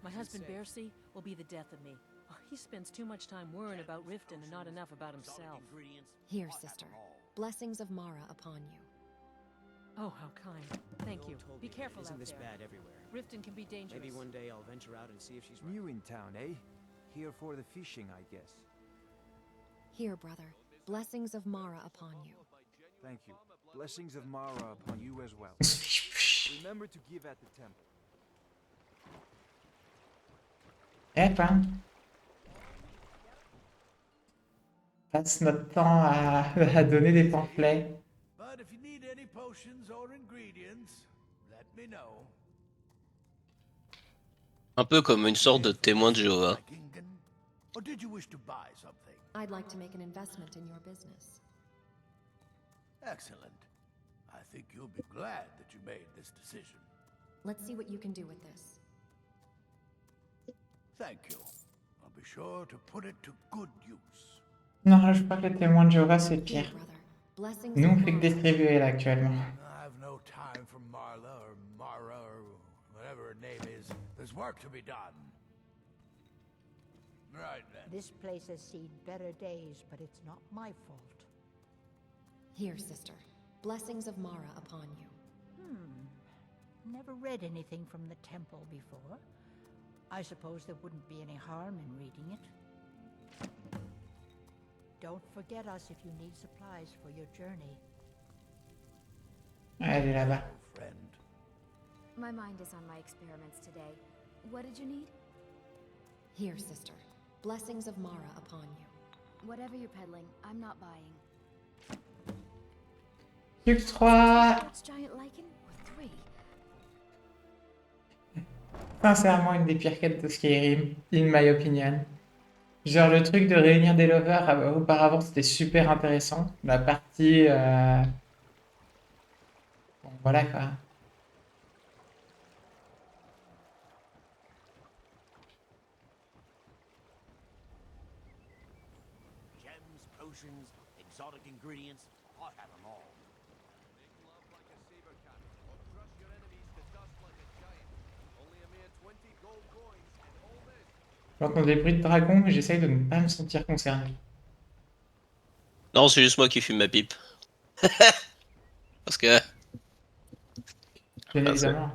[SPEAKER 14] My husband
[SPEAKER 8] safe.
[SPEAKER 14] Bercy will be the death of me. Oh, he spends too much time worrying about Riften and not enough about himself.
[SPEAKER 4] Here, sister. Blessings of Mara upon you.
[SPEAKER 14] Oh, how kind. Thank you. Be careful
[SPEAKER 8] Isn't
[SPEAKER 14] out
[SPEAKER 8] this
[SPEAKER 14] there.
[SPEAKER 8] bad everywhere?
[SPEAKER 14] Riften can be dangerous.
[SPEAKER 8] Maybe one day I'll venture out and see if she's right.
[SPEAKER 15] New in town, eh? Here for the fishing, I guess.
[SPEAKER 4] Here, brother. Blessings of Mara upon you.
[SPEAKER 15] Thank you. Blessings of Mara upon you as well. Remember to give at the temple.
[SPEAKER 1] Eh ben. Passe notre temps à donner des pamphlets.
[SPEAKER 12] But if you need any potions or ingredients, let me know.
[SPEAKER 3] Un peu comme une sorte de témoin de Jéhovah.
[SPEAKER 12] Or did you wish to buy something?
[SPEAKER 4] I'd like to make an investment in your business.
[SPEAKER 12] Excellent. I think you'll be glad that you made this decision.
[SPEAKER 4] Let's see what you can do with this.
[SPEAKER 12] Thank you. I'll be sure to put it to good use.
[SPEAKER 1] Non, je crois que le témoin de Jéhovah, c'est pire.
[SPEAKER 4] Blessings
[SPEAKER 1] Nous, on
[SPEAKER 4] of
[SPEAKER 1] fait que
[SPEAKER 4] Mara.
[SPEAKER 1] distribuer là actuellement.
[SPEAKER 12] I've no time for Marla or Mara or whatever her name is. There's work to be done. Right then.
[SPEAKER 16] This place has seen better days, but it's not my fault.
[SPEAKER 4] Here, sister. Blessings of Mara upon you.
[SPEAKER 16] Never read anything from the temple before. I suppose there wouldn't be any harm in reading it. Don't forget us if you need supplies for your journey.
[SPEAKER 1] Elle est là-bas.
[SPEAKER 7] My mind is on my experiments today. What did you need?
[SPEAKER 4] Here, sister. Blessings of Mara upon you.
[SPEAKER 7] Whatever you're peddling, I'm not buying.
[SPEAKER 1] Sucre 3.
[SPEAKER 7] That's giant lichen or 3?
[SPEAKER 1] Sincèrement, une des pires quêtes de Skyrim, in my opinion. Genre, le truc de réunir des lovers, auparavant, c'était super intéressant. La partie... Bon, voilà, quoi.
[SPEAKER 5] Gems, potions, exotic ingredients, I have them all.
[SPEAKER 1] J'entends des bruits de dragons, mais j'essaye de ne pas me sentir concerné.
[SPEAKER 3] Non, c'est juste moi qui fume ma pipe. Parce que...
[SPEAKER 1] Bien évidemment.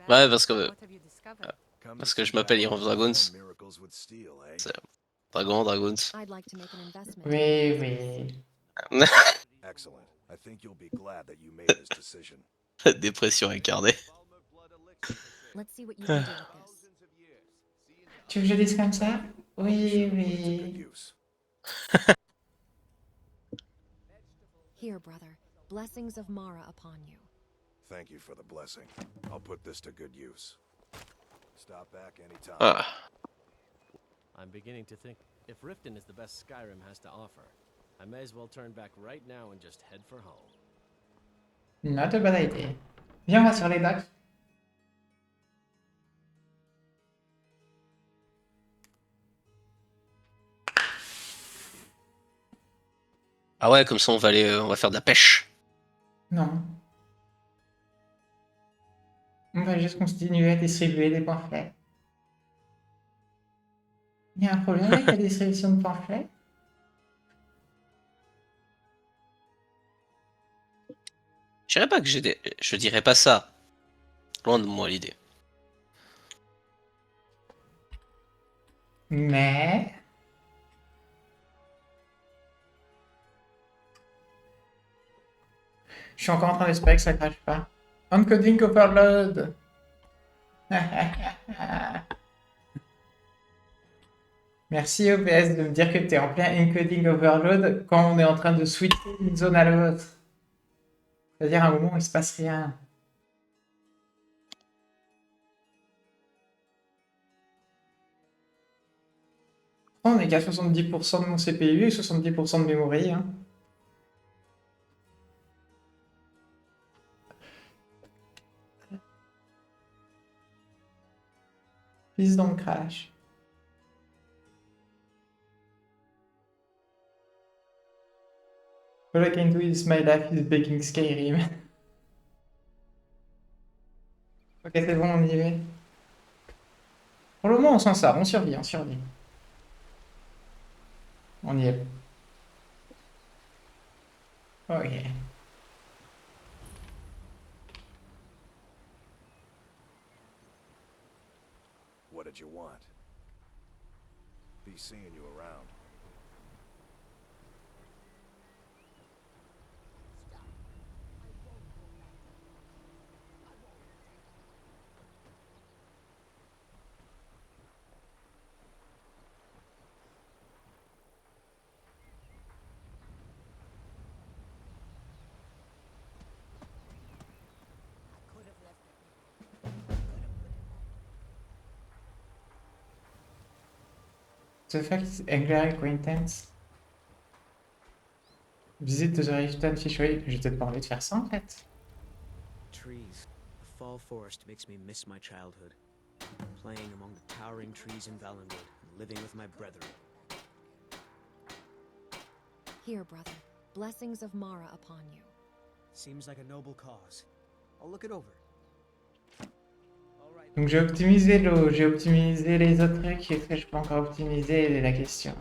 [SPEAKER 3] Ouais, parce que je m'appelle Hero of Dragons. C'est Dragons.
[SPEAKER 4] I'd like to make an investment.
[SPEAKER 1] Oui, oui.
[SPEAKER 17] Excellent. I think you'll be glad that you made this decision.
[SPEAKER 3] Dépression incarnée.
[SPEAKER 4] Let's see what you can do with this.
[SPEAKER 1] Tu veux que je dise comme ça? Oui, oui.
[SPEAKER 4] Here, brother. Blessings of Mara upon you.
[SPEAKER 17] Thank you for the blessing. I'll put this to good use. Stop back anytime.
[SPEAKER 3] Ah.
[SPEAKER 18] I'm beginning to think if Riften is the best Skyrim has to offer, I may as well turn back right now and just head for home.
[SPEAKER 1] Not a bad idea. Viens, on va sur les docks.
[SPEAKER 3] Ah ouais, comme ça on va aller, on va faire de la pêche.
[SPEAKER 1] Non. On va juste continuer à distribuer des pamphlets. Il y a un problème avec la distribution de pamphlets?
[SPEAKER 3] Je dirais pas que j'ai des... Je dirais pas ça. Loin de moi l'idée.
[SPEAKER 1] Mais... Je suis encore en train d'espérer que ça crache pas. Encoding overload. Merci OBS de me dire que tu es en plein encoding overload quand on est en train de switcher d'une zone à l'autre. C'est-à-dire à un moment où il se passe rien. On est qu'à 70% de mon CPU et 70% de memory. Hein. Please don't crash. All I can do is my life is baking Skyrim. Ok, c'est bon, on y va. Pour le moment, on s'en sort, on survit, on survit. On y est. Ok.
[SPEAKER 17] What did you want? Be seeing you around.
[SPEAKER 1] The fact is Angry Acquaintance. Visit to the Riften Fishery. J'ai peut-être pas envie de faire ça en fait.
[SPEAKER 8] Trees. The fall forest makes me miss my childhood. Playing among the towering trees in Valenwood and living with my brethren.
[SPEAKER 4] Here, brother. Blessings of Mara upon you.
[SPEAKER 8] Seems like a noble cause. I'll look it over.
[SPEAKER 1] Donc j'ai optimisé l'eau, j'ai optimisé les autres trucs, est-ce que je peux encore optimiser la question?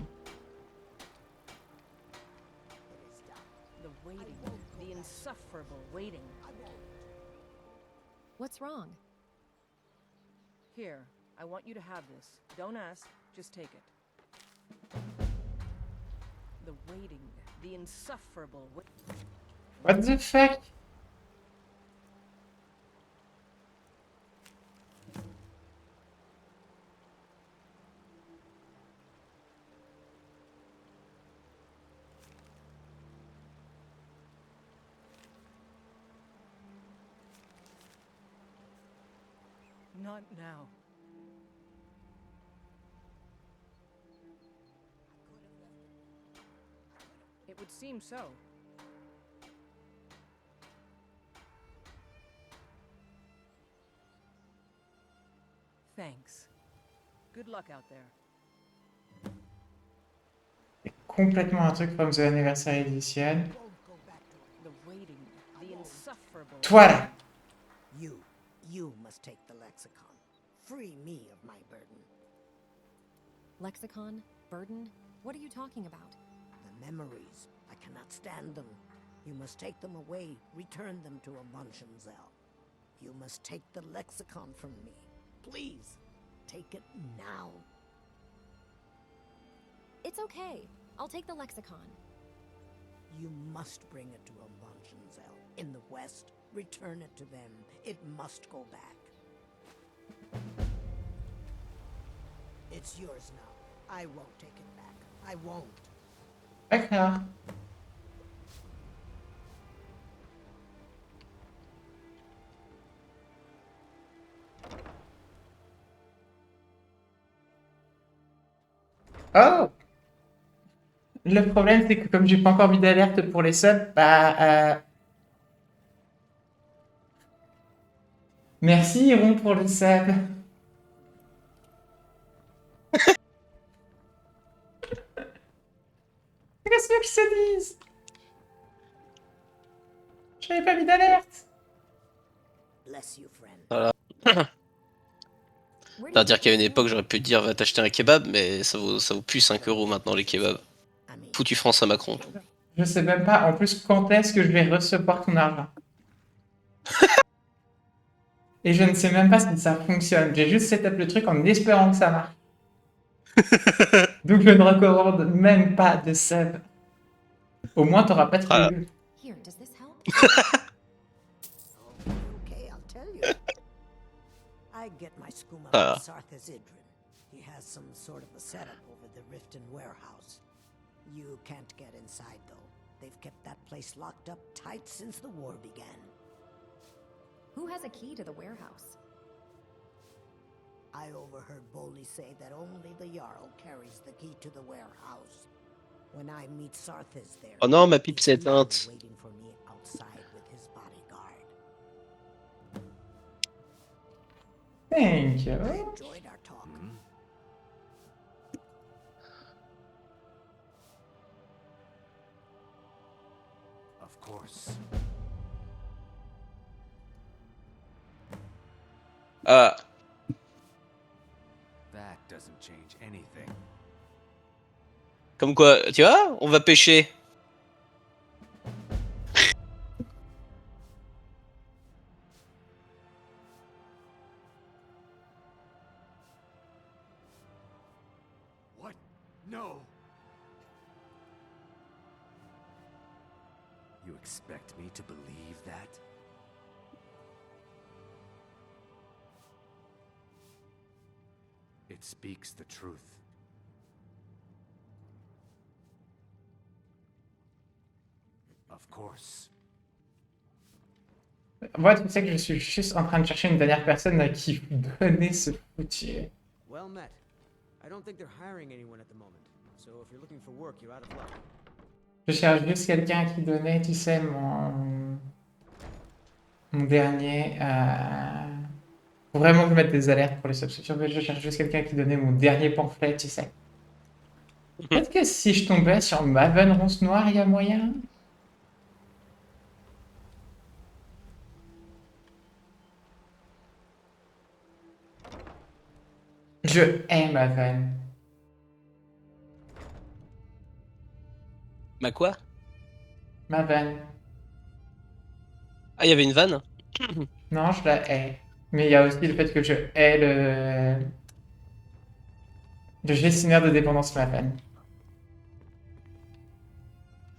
[SPEAKER 14] The waiting, the insufferable waiting.
[SPEAKER 11] What's wrong?
[SPEAKER 14] Here, I want you to have this. Don't ask, just take it. The waiting, the insufferable
[SPEAKER 1] What the fuck?
[SPEAKER 14] Not now. It would seem so. Thanks. Good luck out there.
[SPEAKER 1] Complètement un truc from the Anniversary Edition.
[SPEAKER 14] The waiting, the insufferable.
[SPEAKER 1] Toi là!
[SPEAKER 6] You must take the lexicon. Free me of my burden.
[SPEAKER 4] Lexicon? Burden? What are you talking about?
[SPEAKER 6] The memories. I cannot stand them. You must take them away. Return them to Abunshenzell. You must take the lexicon from me. Please, take it now.
[SPEAKER 4] It's okay. I'll take the lexicon.
[SPEAKER 6] You must bring it to Abunshenzell. In the west, return it to them. It must go back. It's yours now. I won't take it back. I won't.
[SPEAKER 1] D'accord. Oh! Le problème, c'est que comme j'ai pas encore mis d'alerte pour les subs, bah... Merci, Iron, pour le sub. Qu'est-ce que se disent? J'avais pas mis d'alerte.
[SPEAKER 6] Bless you, friend.
[SPEAKER 3] Voilà. C'est-à-dire qu'à une époque, j'aurais pu te dire va t'acheter un kebab, mais ça vaut plus 5 € maintenant les kebabs. Foutu France à Macron.
[SPEAKER 1] Je sais même pas, en plus, quand est-ce que je vais recevoir ton argent. Et je ne sais même pas si ça fonctionne. J'ai juste setup le truc en espérant que ça marche. Donc je ne recommande même pas de sub. Au moins, t'auras pas de
[SPEAKER 3] Ah.
[SPEAKER 1] review.
[SPEAKER 4] Here, does this help?
[SPEAKER 6] Okay, I'll tell you. I get my skooma
[SPEAKER 3] Ah.
[SPEAKER 6] from Sarthas Idrin. He has some sort of a setup over the Riften warehouse. You can't get inside, though. They've kept that place locked up tight since the war began.
[SPEAKER 4] Who has a key to the warehouse?
[SPEAKER 6] I overheard Boley say that only the Jarl carries the key to the warehouse. When I meet Sarthas there,
[SPEAKER 3] Oh non, ma pipe
[SPEAKER 6] he's
[SPEAKER 3] s'est
[SPEAKER 6] usually
[SPEAKER 3] éteinte.
[SPEAKER 6] waiting for me outside with his bodyguard.
[SPEAKER 1] Thank
[SPEAKER 6] I
[SPEAKER 1] you.
[SPEAKER 6] enjoyed our talk.
[SPEAKER 5] Of course.
[SPEAKER 3] Ah.
[SPEAKER 9] That doesn't change anything.
[SPEAKER 3] Comme quoi, tu vois, on va pêcher.
[SPEAKER 12] What? No!
[SPEAKER 5] You expect me to believe that? It speaks the truth. Of course.
[SPEAKER 1] Moi, tu sais que je suis juste en train de chercher une dernière personne à qui donner ce foutu.
[SPEAKER 8] Well met. I don't think they're hiring anyone at the moment. So if you're looking for work, you're out of luck.
[SPEAKER 1] Je cherche juste quelqu'un à qui donner, tu sais, mon dernier. Faut vraiment que je mette des alertes pour les subscriptions, mais je cherche juste quelqu'un qui donnait mon dernier pamphlet, tu sais. Peut-être que si je tombais sur Maven Ronce Noire, il y a moyen. Je hais Maven.
[SPEAKER 3] Ma quoi?
[SPEAKER 1] Maven.
[SPEAKER 3] Ah, il y avait une vanne?
[SPEAKER 1] Non, je la hais. Mais il y a aussi le fait que je hais le gestionnaire de dépendance Maven.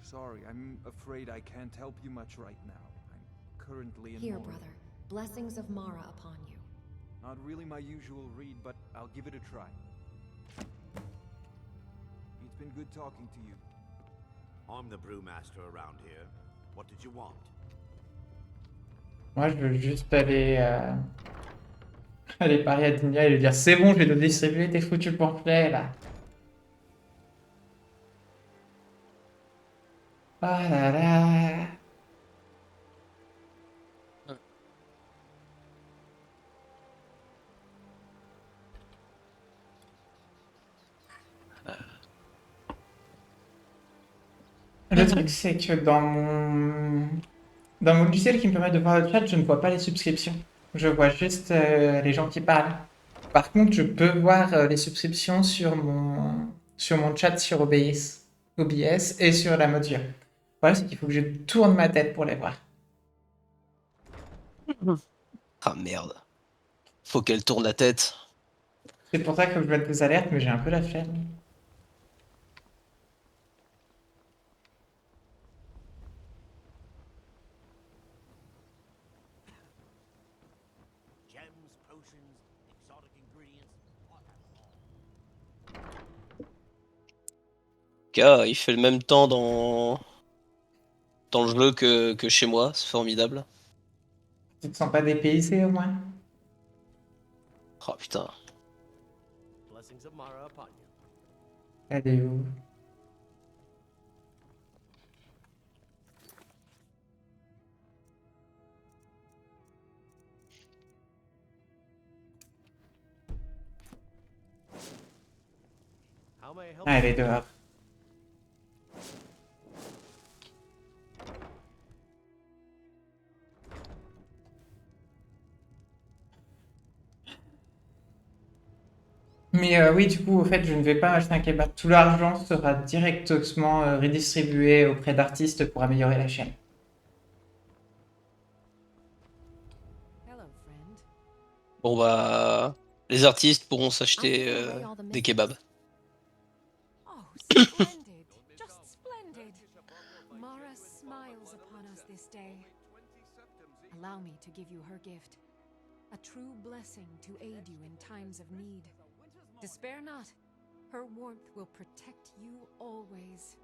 [SPEAKER 15] Sorry, I'm afraid I can't help you much right now. I'm currently in
[SPEAKER 4] Here,
[SPEAKER 15] Moria.
[SPEAKER 4] brother. Blessings of Mara upon you.
[SPEAKER 15] Not really my usual read, but I'll give it a try. It's been good talking to you.
[SPEAKER 5] I'm the brewmaster around here. What did you want?
[SPEAKER 1] Moi, je veux juste aller parler à Dinia et lui dire c'est bon, je vais te distribuer tes foutus pamphlets là. Ah là là. Le truc, c'est que dans mon logiciel qui me permet de voir le chat, je ne vois pas les subscriptions. Je vois juste les gens qui parlent. Par contre, je peux voir les subscriptions sur mon chat sur OBS et sur la module. Le problème, c'est qu'il faut que je tourne ma tête pour les voir.
[SPEAKER 3] Ah merde. Faut qu'elle tourne la tête.
[SPEAKER 1] C'est pour ça que je mette des alertes, mais j'ai un peu la flemme.
[SPEAKER 5] Gems, potions, exotic ingredients.
[SPEAKER 3] Gars, il fait le même temps dans le jeu que chez moi, c'est formidable.
[SPEAKER 1] Tu te sens pas dépaysé au moins?
[SPEAKER 3] Oh putain.
[SPEAKER 18] Blessings of Mara upon you.
[SPEAKER 1] Elle est où?
[SPEAKER 18] How may I help
[SPEAKER 1] Ah, elle
[SPEAKER 18] you?
[SPEAKER 1] est dehors. Mais oui, du coup, au fait, je ne vais pas acheter un kebab. Tout l'argent sera directement redistribué auprès d'artistes pour améliorer la chaîne.
[SPEAKER 3] Bon bah, les artistes pourront s'acheter des kebabs.
[SPEAKER 11] Splendid. Just splendid. Mara smiles upon us this day. Allow me to give you her gift. A true blessing to aid you in times of need. Despair not. Her warmth will protect you always.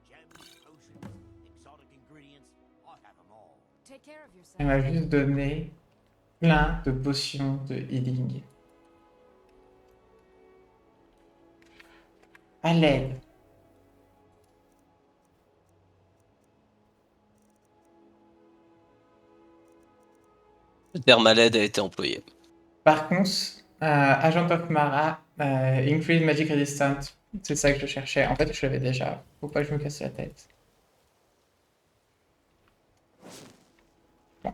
[SPEAKER 5] Gems, potions, exotic ingredients, I have them all.
[SPEAKER 11] Take care of yourself.
[SPEAKER 1] Elle m'a juste donné plein de potions de healing. À l'aide.
[SPEAKER 3] Le terme à l'aide a été employé.
[SPEAKER 1] Par contre, Agent of Mara, Increase Magic Resistant, c'est ça que je cherchais. En fait, je l'avais déjà. Faut pas que je me casse la tête. Bon.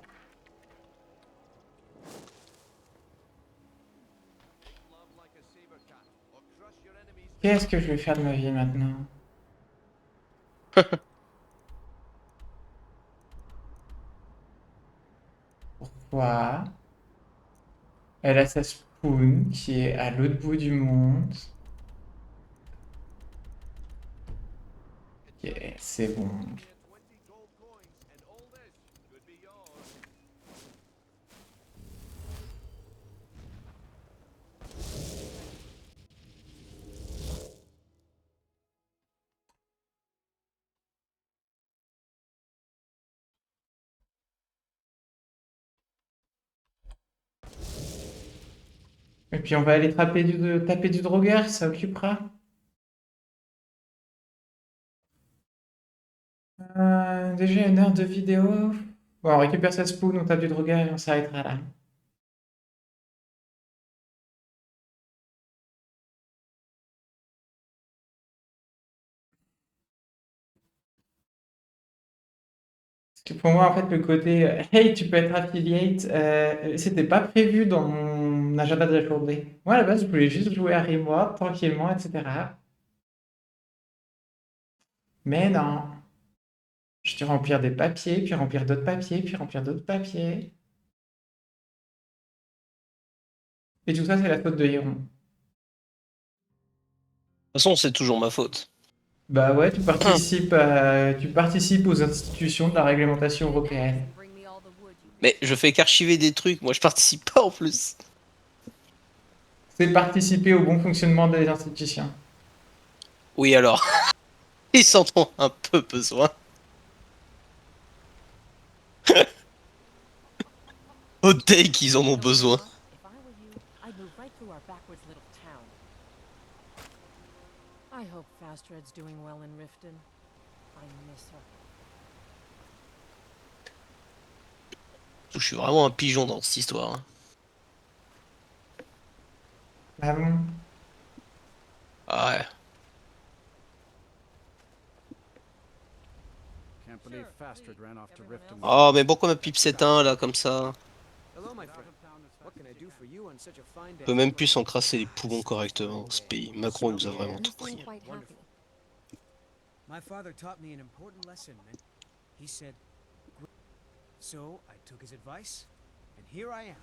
[SPEAKER 1] Qu'est-ce que je vais faire de ma vie maintenant? Pourquoi elle a sa spoon qui est à l'autre bout du monde? Ok, c'est bon. Et puis on va aller taper du drogueur, ça occupera. Déjà une heure de vidéo. Bon, on récupère sa spoon, on tape du drogueur et on s'arrêtera là. Parce que pour moi, en fait, le côté hey, tu peux être affiliate, c'était pas prévu dans mon agenda de la journée. Moi, à la base, je voulais juste jouer à Rimworld tranquillement, etc. Mais non. Je dois remplir des papiers, puis remplir d'autres papiers, puis remplir d'autres papiers. Et tout ça, c'est la faute de Héron.
[SPEAKER 3] De toute façon, c'est toujours ma faute.
[SPEAKER 1] Bah ouais, tu participes aux institutions de la réglementation européenne.
[SPEAKER 3] Mais je fais qu'archiver des trucs, moi je participe pas en plus.
[SPEAKER 1] C'est participer au bon fonctionnement des institutions.
[SPEAKER 3] Oui alors, ils s'en ont un peu besoin. Au take, ils en ont besoin.
[SPEAKER 14] I'd move right through our backwards little town. I hope Fastred's doing well in Riften. I miss her.
[SPEAKER 3] Je suis vraiment un pigeon dans cette histoire. Hein.
[SPEAKER 1] Ah bon?
[SPEAKER 3] Ah ouais. Oh mais pourquoi ma pipe s'éteint là comme ça? On peut même plus s'encrasser les poumons correctement dans ce pays. Macron nous a vraiment tout pris.
[SPEAKER 8] My father taught me an important lesson, and he said, so I took his advice, and here I am.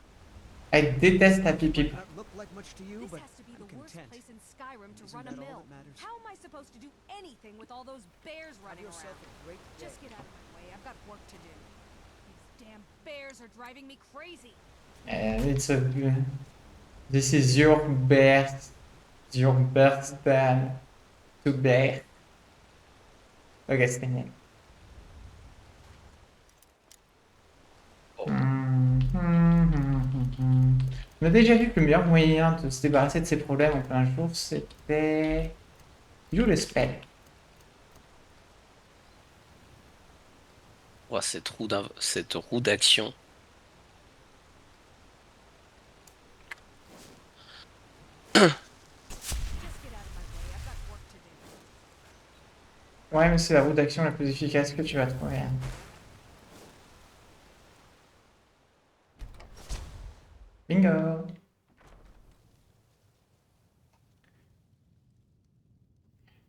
[SPEAKER 1] Elle déteste la pipi.
[SPEAKER 8] Not look like much to you, but I'm content.
[SPEAKER 11] Place in Skyrim to
[SPEAKER 8] Isn't
[SPEAKER 11] run a
[SPEAKER 8] that all
[SPEAKER 11] mill.
[SPEAKER 8] that matters?
[SPEAKER 11] How am I supposed to do anything with all those bears running
[SPEAKER 8] yourself
[SPEAKER 11] around?
[SPEAKER 8] a great day.
[SPEAKER 11] Just get out of my way. I've got work to do. These damn bears are driving me crazy.
[SPEAKER 1] It's a... This is your birthday today. Ok, c'est gagné. On a déjà vu que le meilleur moyen de se débarrasser de ses problèmes en plein jour, c'était... Use le spell.
[SPEAKER 3] Oh, cette roue d'action.
[SPEAKER 1] Ouais, mais c'est la roue d'action la plus efficace que tu vas trouver. Hein. Bingo!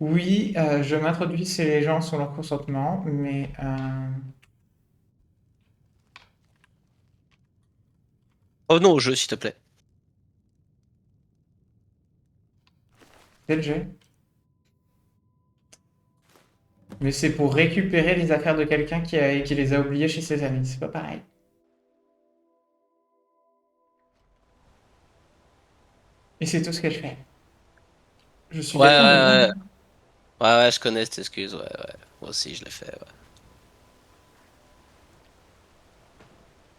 [SPEAKER 1] Oui, je m'introduis chez les gens sans leur consentement, mais
[SPEAKER 3] Oh non, au jeu, s'il te plaît.
[SPEAKER 1] quel jeu? Mais c'est pour récupérer les affaires de quelqu'un qui les a oubliées chez ses amis, c'est pas pareil. Et c'est tout ce que je fais. Je suis
[SPEAKER 3] Ouais,
[SPEAKER 1] quelqu'un de
[SPEAKER 3] ouais, ouais.
[SPEAKER 1] bien.
[SPEAKER 3] Ouais, ouais, je connais cette excuse, ouais, ouais. Moi aussi, je l'ai fait, ouais.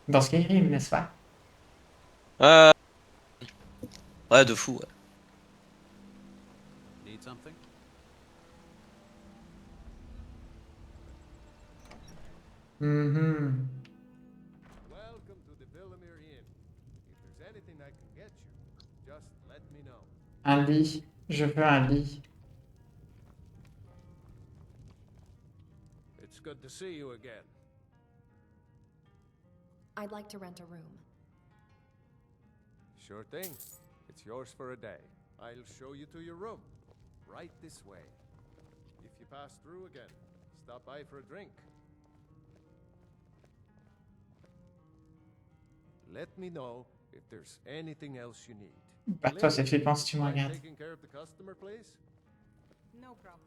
[SPEAKER 1] Dans Skyrim, n'est-ce pas?
[SPEAKER 3] Ouais, ouais, de fou, ouais.
[SPEAKER 9] Need something?
[SPEAKER 1] Mhm.
[SPEAKER 18] Welcome to the Villamere Inn. If there's anything I can get you, just let me know.
[SPEAKER 1] Un lit. Je veux un lit.
[SPEAKER 18] It's good to see you again.
[SPEAKER 4] I'd like to rent a room.
[SPEAKER 18] Sure thing. It's yours for a day. I'll show you to your room. Right this way. If you pass through again, stop by for a drink. Let me know if there's anything else you need.
[SPEAKER 1] Bah, toi, c'est flippant si tu me
[SPEAKER 18] Mind
[SPEAKER 1] regardes.
[SPEAKER 18] taking care of the customer, please?
[SPEAKER 2] No problem.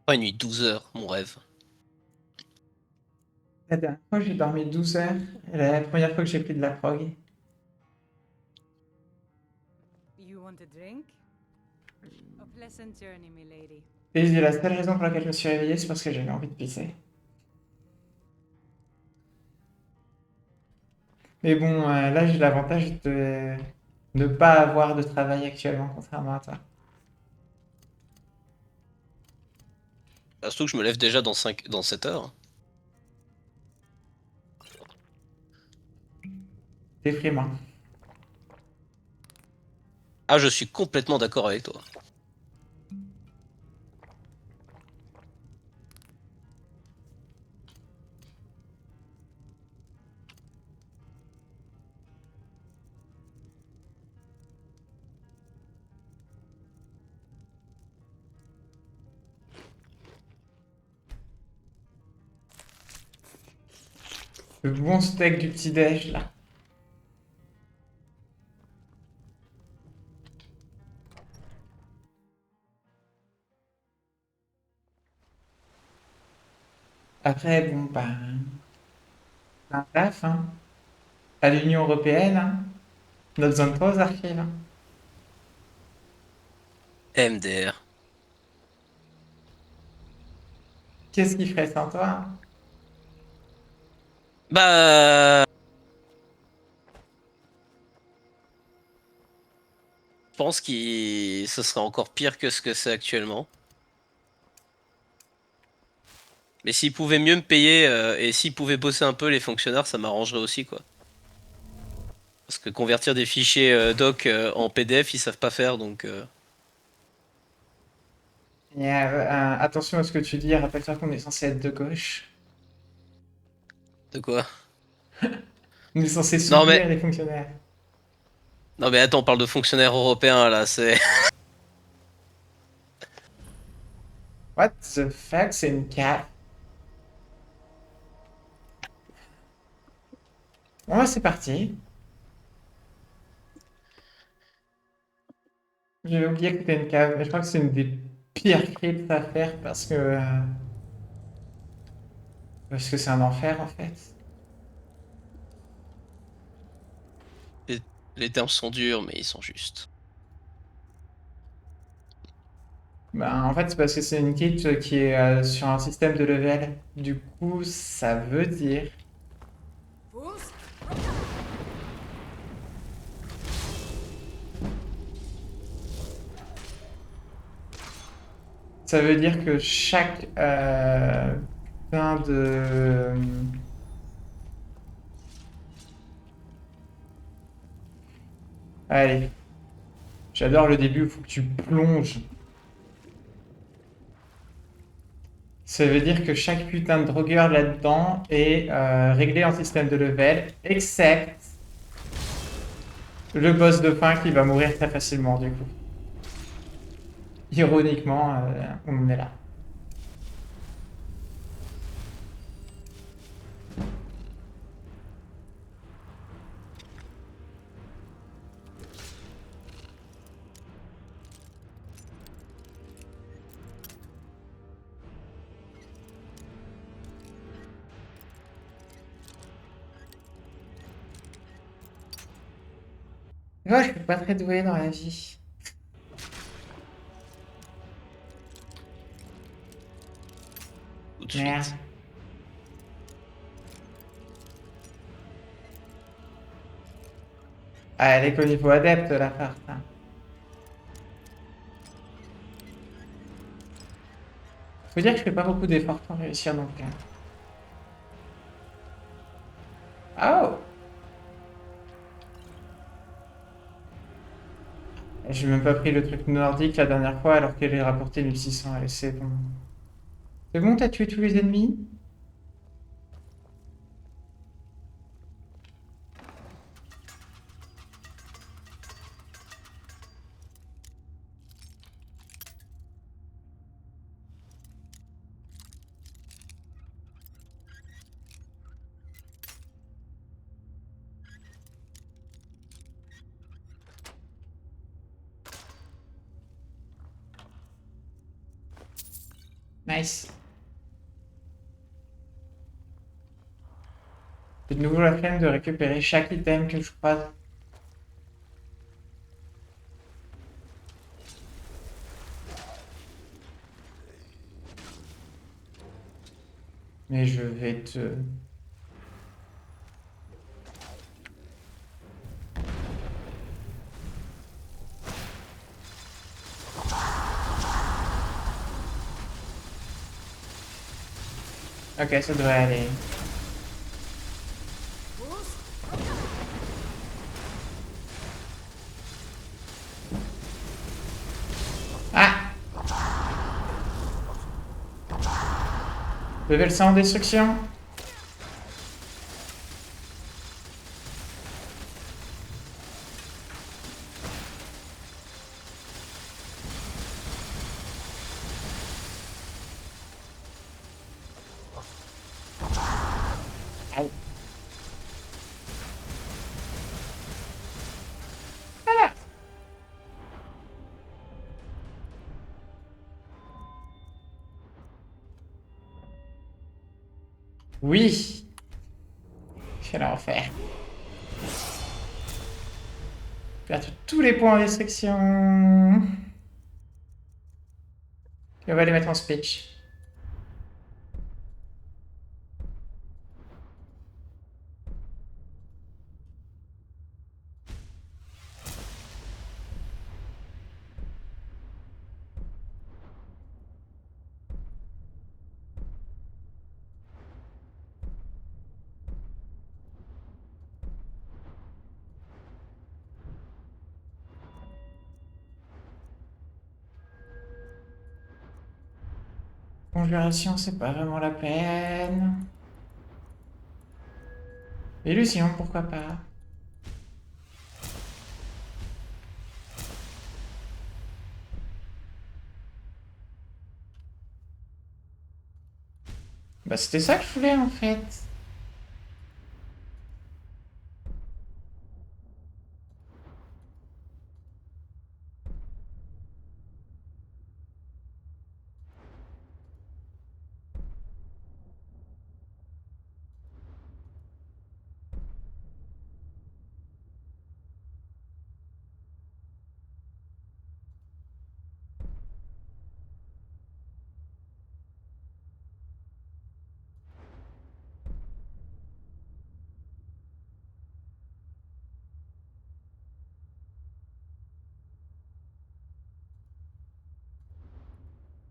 [SPEAKER 3] Pas une nuit 12 heures, mon rêve.
[SPEAKER 1] La dernière fois, j'ai dormi 12 heures. Et la première fois que j'ai pris de la prog.
[SPEAKER 2] You want a drink? A pleasant journey, milady.
[SPEAKER 1] Et la seule raison pour laquelle je me suis réveillé, c'est parce que j'avais envie de pisser. Mais bon, là, j'ai l'avantage de ne pas avoir de travail actuellement, contrairement à toi.
[SPEAKER 3] Bah, surtout que je me lève déjà dans 7 heures.
[SPEAKER 1] Déprimant.
[SPEAKER 3] Ah, je suis complètement d'accord avec toi.
[SPEAKER 1] Le bon steak du petit-déj, là. Après, bon, bah... c'est un taf, hein. À l'Union Européenne, hein. On a besoin de toi aux archives, hein.
[SPEAKER 3] MDR.
[SPEAKER 1] Qu'est-ce qu'il ferait sans toi, hein?
[SPEAKER 3] Bah... Je pense que ce serait encore pire que ce que c'est actuellement. Mais s'ils pouvaient mieux me payer et s'ils pouvaient bosser un peu les fonctionnaires, ça m'arrangerait aussi, quoi. Parce que convertir des fichiers doc en PDF, ils savent pas faire, donc...
[SPEAKER 1] Et attention à ce que tu dis, rappelle-toi qu'on est censé être de gauche.
[SPEAKER 3] De quoi?
[SPEAKER 1] On est censé
[SPEAKER 3] Non
[SPEAKER 1] soutenir
[SPEAKER 3] mais...
[SPEAKER 1] les fonctionnaires.
[SPEAKER 3] Non mais attends, on parle de fonctionnaires européens, là, c'est...
[SPEAKER 1] What the fuck, c'est une cave. Bon, bah, c'est parti. J'avais oublié que c'était une cave, mais je crois que c'est une des pires cryptes à faire parce que c'est un enfer, en fait.
[SPEAKER 3] Les termes sont durs, mais ils sont justes.
[SPEAKER 1] Bah, en fait, c'est parce que c'est une crypte qui est sur un système de level. Du coup, ça veut dire... Ça veut dire que chaque putain de... Allez. J'adore le début où il faut que tu plonges. Ça veut dire que chaque putain de drogueur là-dedans est réglé en système de level, except le boss de fin qui va mourir très facilement du coup. Ironiquement, on en est là. Ouais, je suis pas très doué dans la vie.
[SPEAKER 3] Tout de suite.
[SPEAKER 1] Merde. Ah, elle est qu'au niveau adepte la part. Hein. Faut dire que je fais pas beaucoup d'efforts pour réussir non plus. Oh! J'ai même pas pris le truc nordique la dernière fois alors qu'elle est rapporté 1600. Allez, c'est bon. C'est bon, t'as tué tous les ennemis? Nice. J'ai de nouveau la flemme de récupérer chaque item que je croise. Mais je vais te... Ok, ça devrait aller. Ah! Level 100 en destruction. Aïe. Ah! Oui! Quel enfer. Perdre tous les points en destruction. Et on va les mettre en speech. Conjuration, c'est pas vraiment la peine. Illusion, pourquoi pas. Bah c'était ça que je voulais en fait.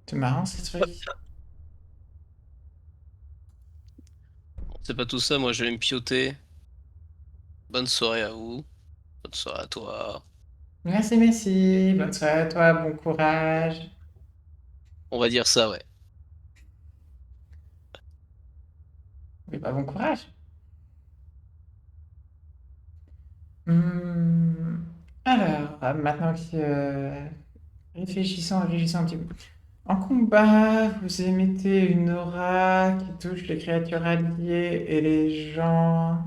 [SPEAKER 1] C'est marrant ces trucs.
[SPEAKER 3] C'est pas tout ça, moi je vais me pioter. Bonne soirée à vous. Bonne soirée à toi.
[SPEAKER 1] Merci, merci. Bonne soirée à toi, bon courage.
[SPEAKER 3] On va dire ça, ouais.
[SPEAKER 1] Et bah, bon courage. Alors, maintenant que réfléchissons un petit peu. En combat, vous émettez une aura qui touche les créatures alliées et les gens.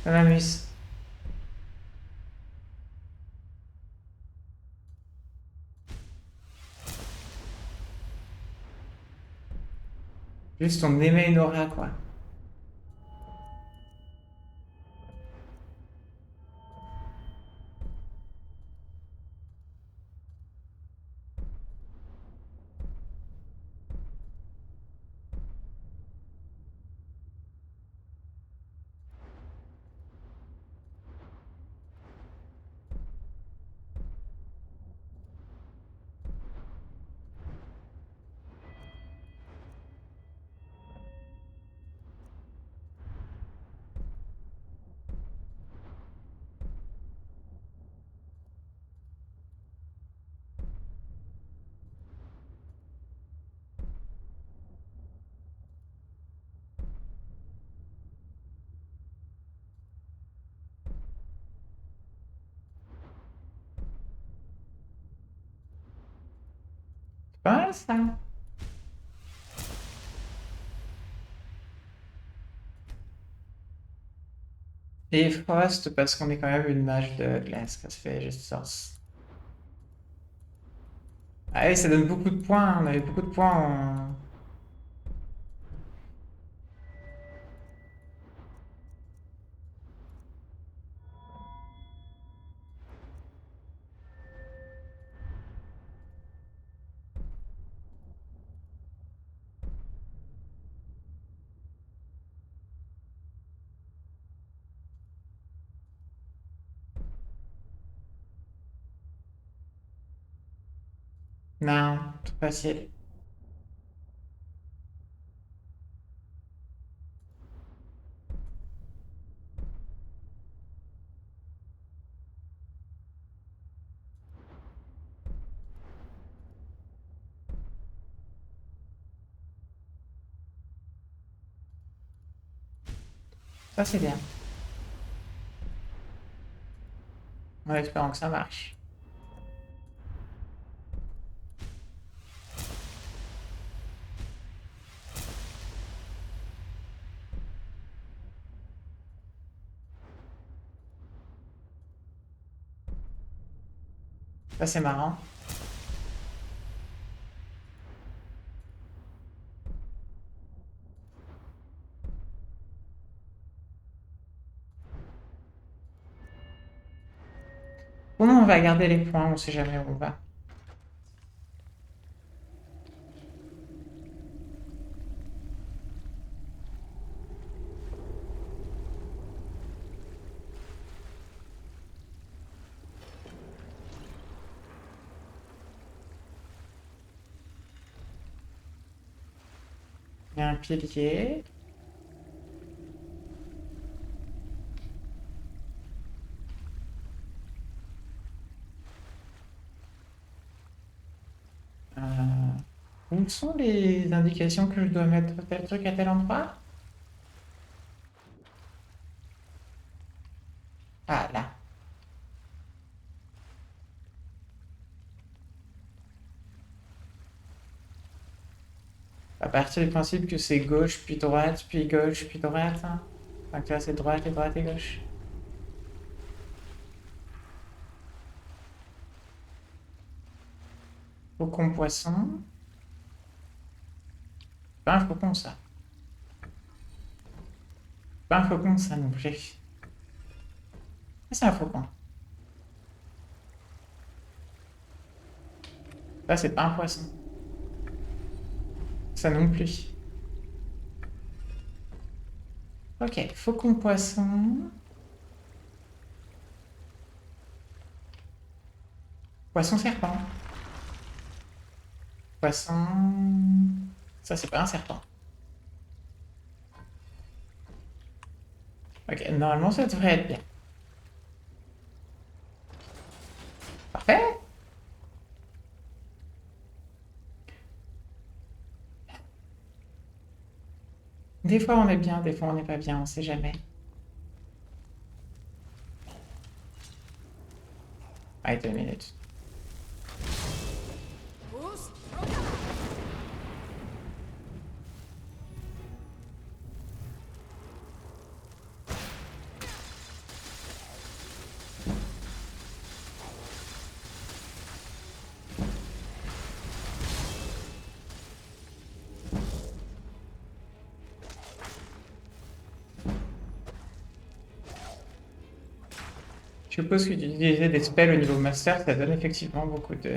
[SPEAKER 1] Ça m'amuse. Juste on émet une aura, quoi. C'est pas mal, ça. Et Frost, parce qu'on est quand même une mage de glace, ça se fait juste sens. Ah oui, ça donne beaucoup de points. On avait beaucoup de points en... Non, trop facile. Ça, c'est bien. En espérant que ça marche. Ça, c'est marrant. Comment on va garder les points? On sait jamais où on va. Il y a un pilier. Où sont les indications que je dois mettre tel truc à tel endroit? Ah, là. À partir du principe que c'est gauche, puis droite, puis gauche, puis droite. Hein. Enfin, que là, c'est droite et gauche. Faucon poisson. Pas un faucon, ça. Pas un faucon, ça non plus. Ah, c'est un faucon. Ça, c'est pas un poisson. Ça non plus. Ok, faucon poisson. Poisson serpent. Poisson... Ça, c'est pas un serpent. Ok, normalement ça devrait être bien. Parfait. Des fois on est bien, des fois on n'est pas bien, on sait jamais. Allez, 2 minutes. Je suppose que d'utiliser des spells au niveau master, ça donne effectivement beaucoup de...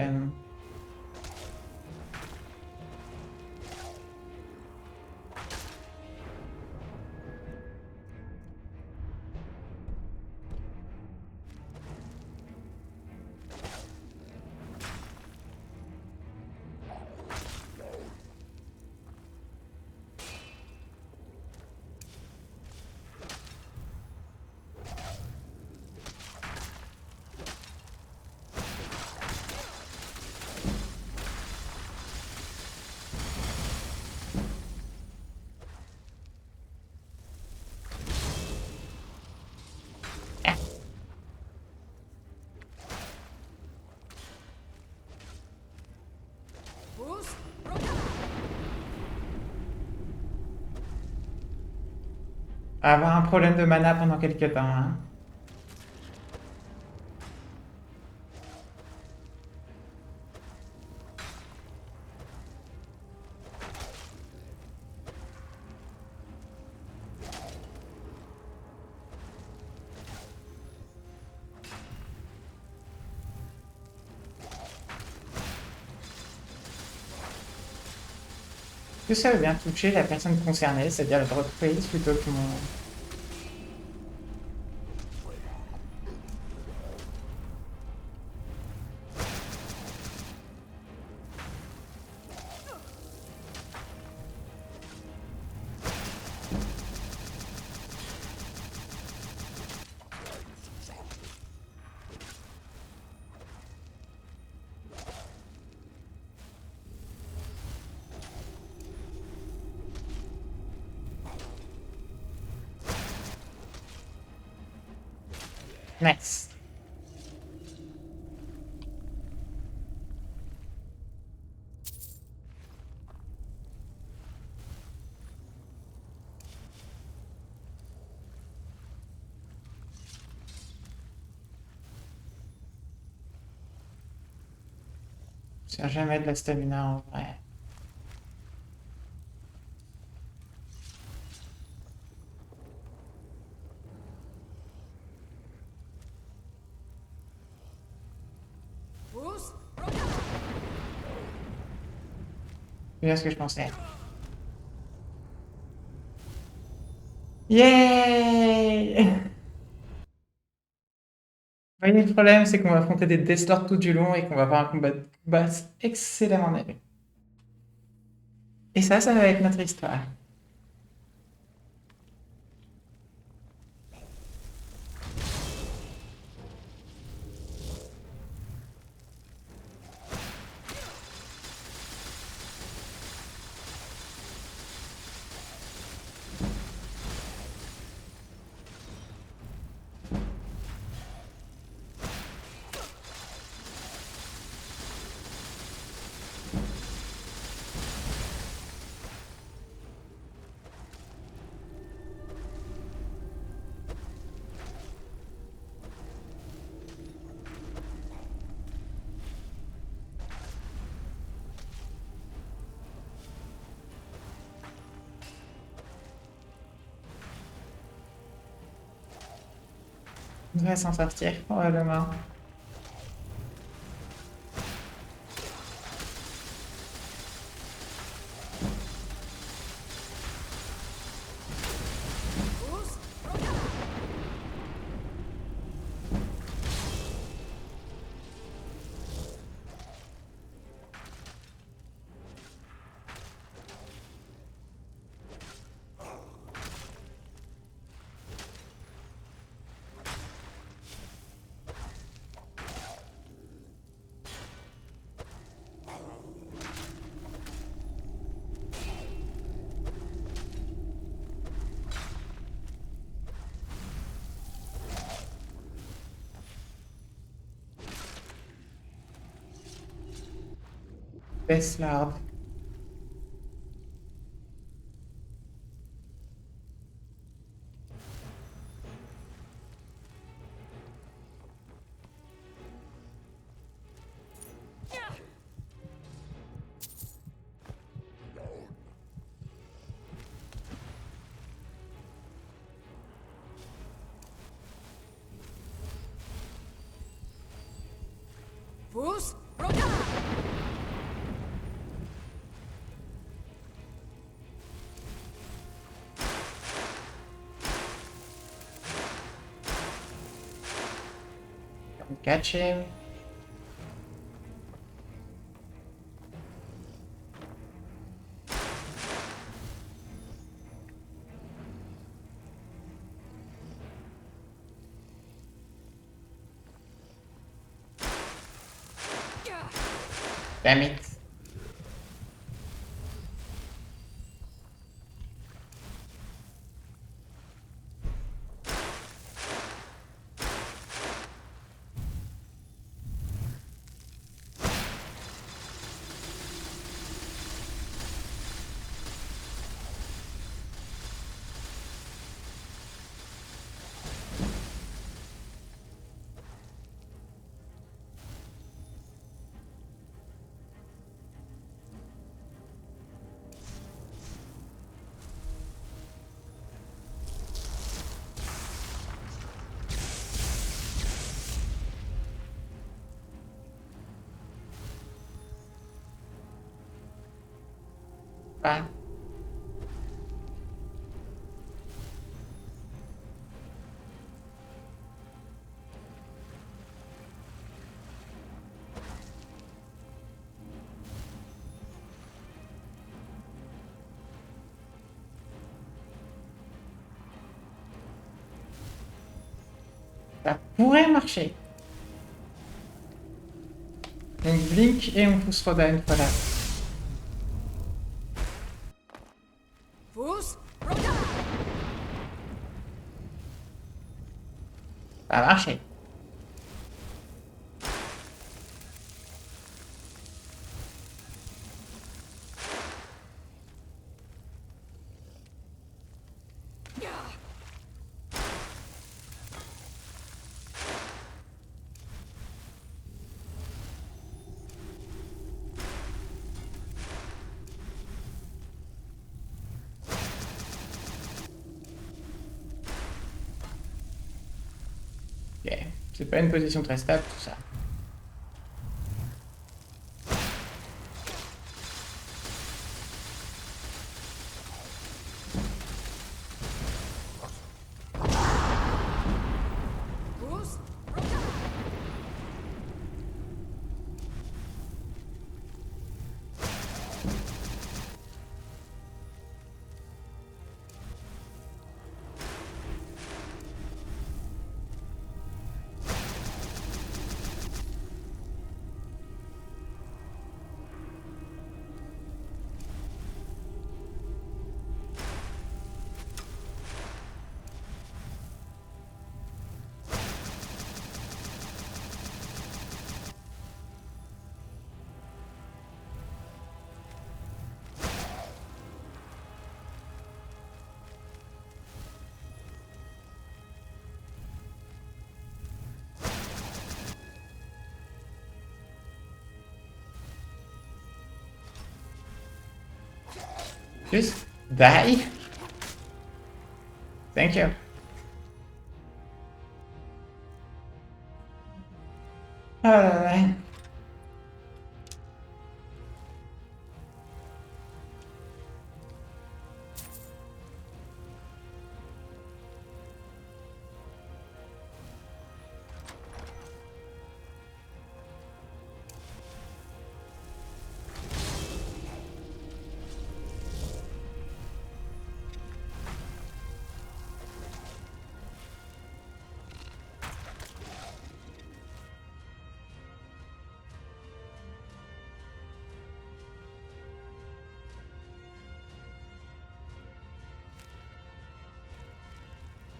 [SPEAKER 1] Avoir un problème de mana pendant quelques temps, hein. Que ça veut bien toucher la personne concernée, c'est-à-dire le drop phase plutôt que mon... Nice. Je jamais de la stamina en vrai. C'est bien ce que je pensais. Yay! Vous voyez, le problème, c'est qu'on va affronter des Deathlords tout du long et qu'on va avoir un combat de basse excellemment nul. Et ça va être notre histoire. On devrait s'en sortir, probablement. Beslard.
[SPEAKER 11] Fus, Roda!
[SPEAKER 1] Don't catch him. Damn it. Bye. Ça pourrait marcher. On blink et on pousse Roda une fois là.
[SPEAKER 11] Fus, Roda!
[SPEAKER 1] Ça a marché. Ok, c'est pas une position très stable tout ça.
[SPEAKER 11] Fus, Roda!
[SPEAKER 1] Just die. Thank you. Oh là là.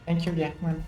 [SPEAKER 1] Thank you, Jackman.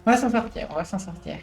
[SPEAKER 1] On va s'en sortir, on va s'en sortir.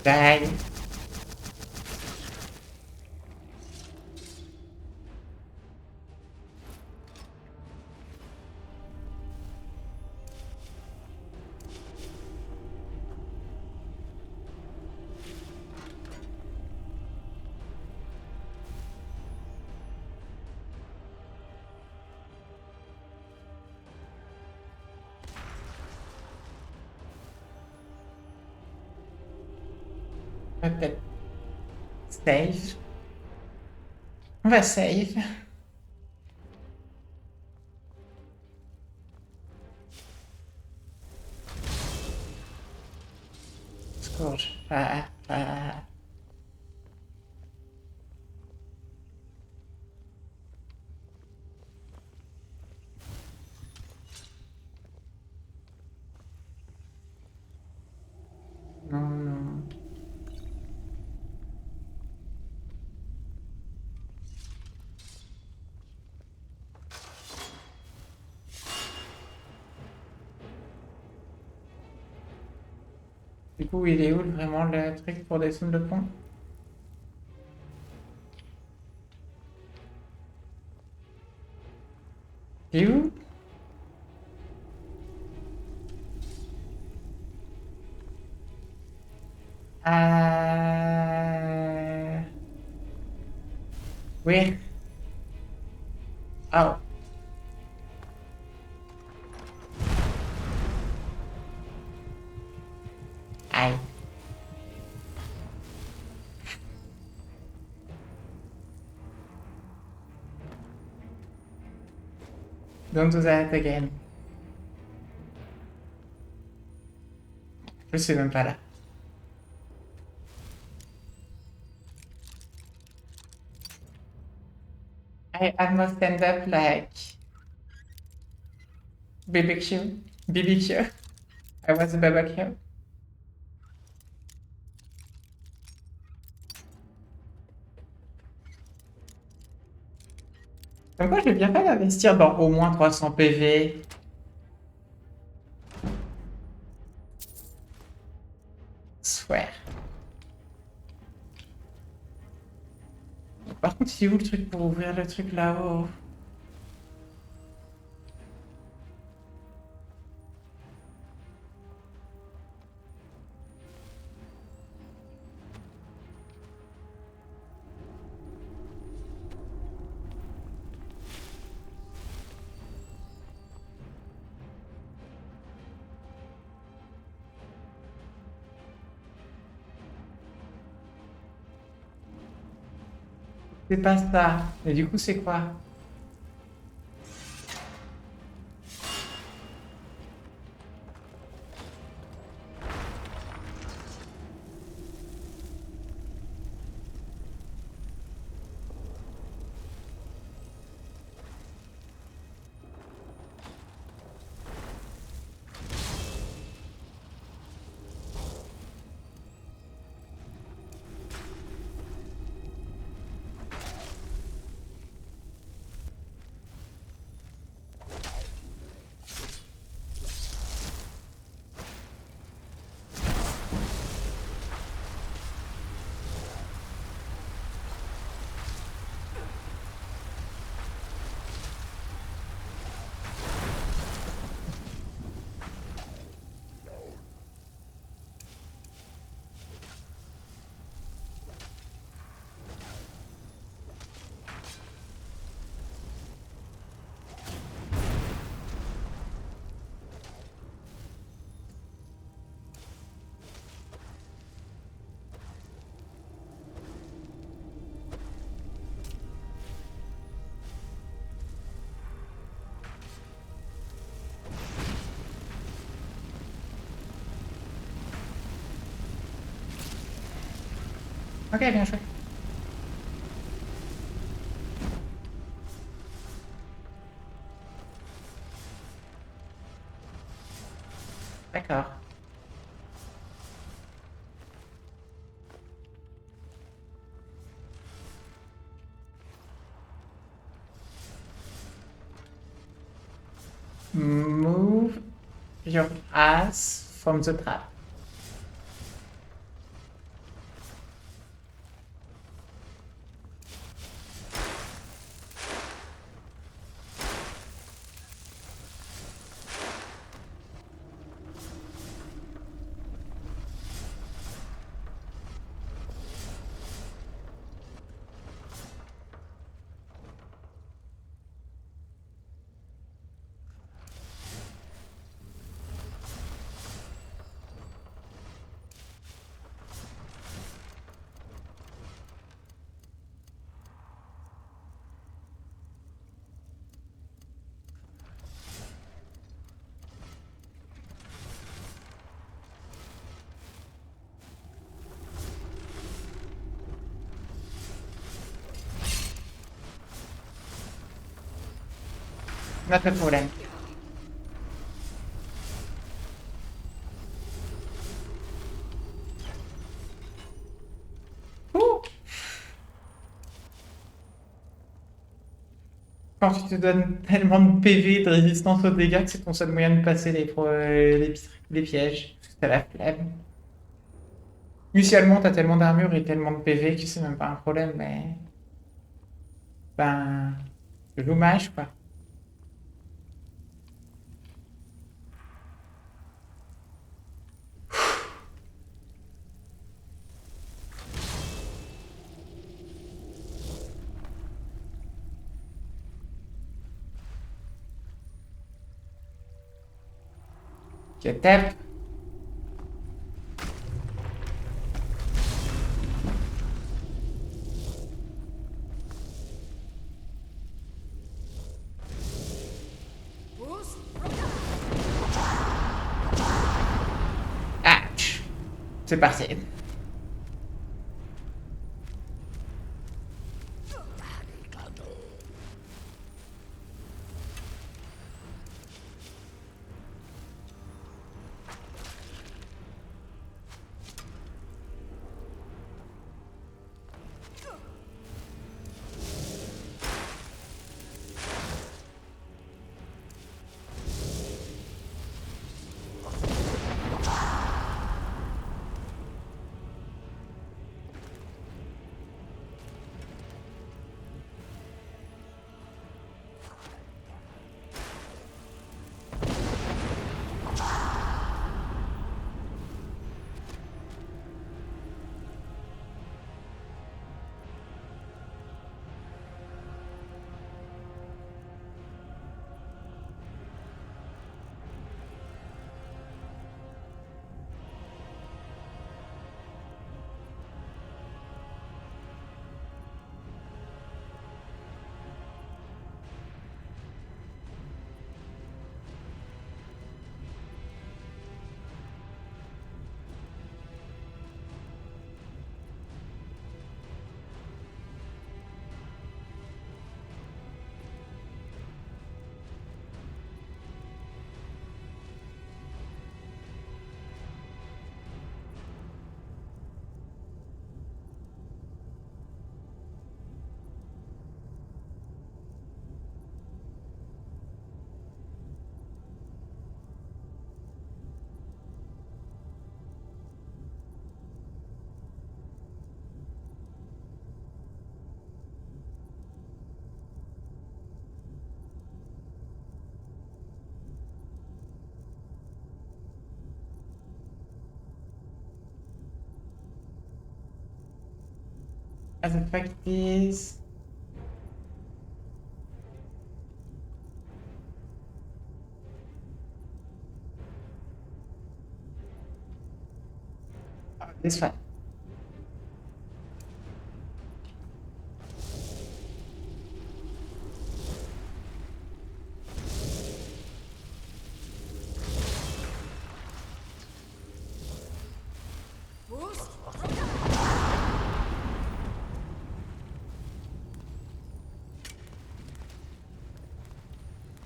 [SPEAKER 1] Bye. On va peut-être save. On va save. Scourge. Non, non. Du coup, il est où vraiment le truc pour descendre le pont? Il est où? Where? Oh. Aïe. Don't do that again. Je suis même pas là. I almost end up like BBQ. BBQ. I was a BBQ. Comme quoi, je vais bien pas investir dans au moins 300 PV. Swear. Par contre, c'est où le truc pour ouvrir le truc là-haut? C'est pas ça. Et du coup, c'est quoi? Ok, bien joué. D'accord. Move your ass from the trap. Not a problem. Ouh. Quand tu te donnes tellement de PV de résistance aux dégâts que c'est ton seul moyen de passer les pièges. C'est la flemme. Initialement, t'as tellement d'armure et tellement de PV que c'est même pas un problème, mais... Ben... C'est dommage, quoi. Ok, tape. Ah, c'est parti. As a fact is... This one.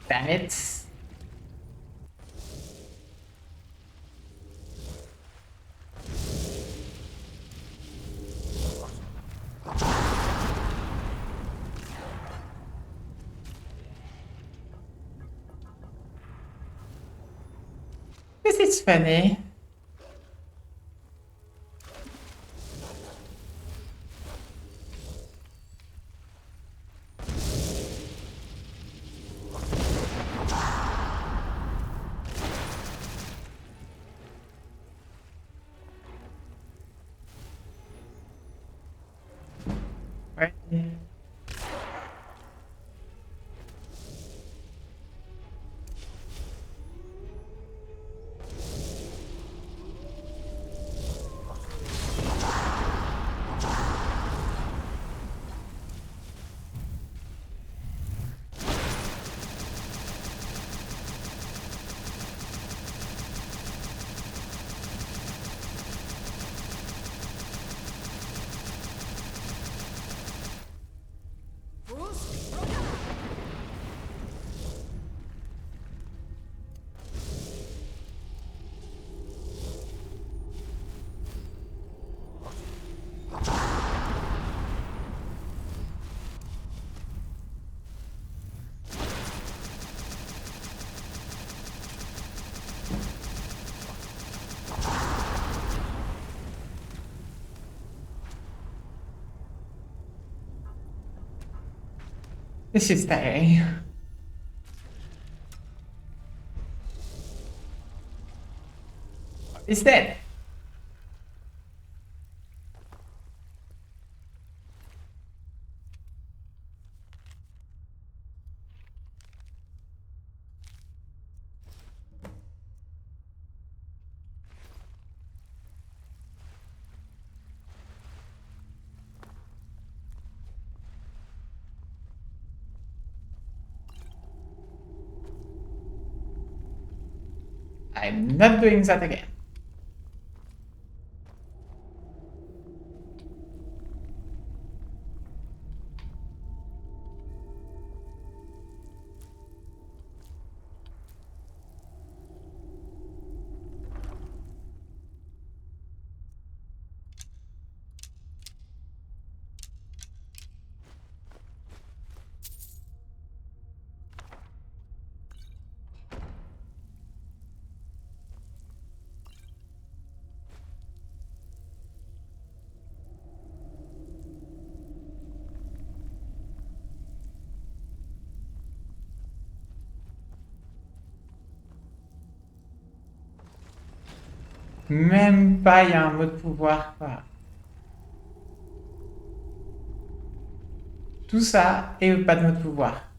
[SPEAKER 1] Damn it. This is funny. Ouais. This is scary. It's dead. I'm not doing that again. Même pas, il y a un mot de pouvoir. Voilà. Tout ça et pas de mot de pouvoir.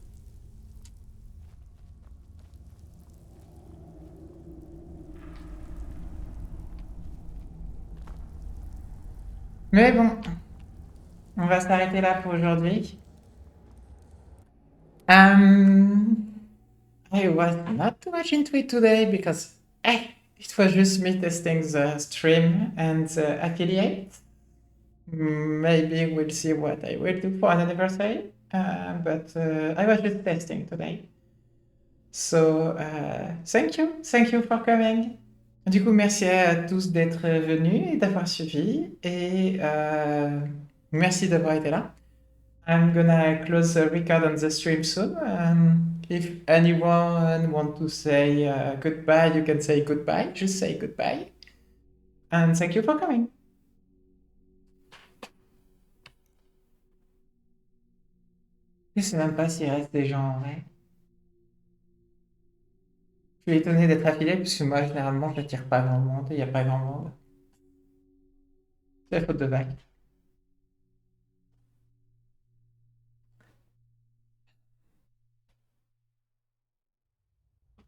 [SPEAKER 1] Mais bon, on va s'arrêter là pour aujourd'hui. I was not too much into it today because it was just me testing the stream and the affiliate. Maybe we'll see what I will do for an anniversary, but I was just testing today. So, thank you for coming. Du coup, merci à tous d'être venus et d'avoir suivi, et merci d'avoir été là. I'm gonna close the record on the stream soon. If anyone want to say goodbye, you can say goodbye. Just say goodbye. And thank you for coming. Je sais même pas s'il reste des gens en vrai. Je suis étonné d'être affilié, puisque moi, généralement, je n'attire pas grand monde, et il n'y a pas grand monde. C'est la faute de vague.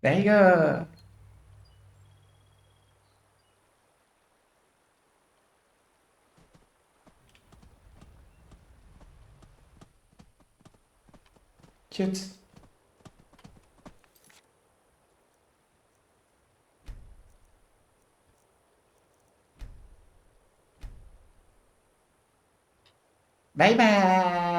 [SPEAKER 1] There you go. Cute. Bye bye.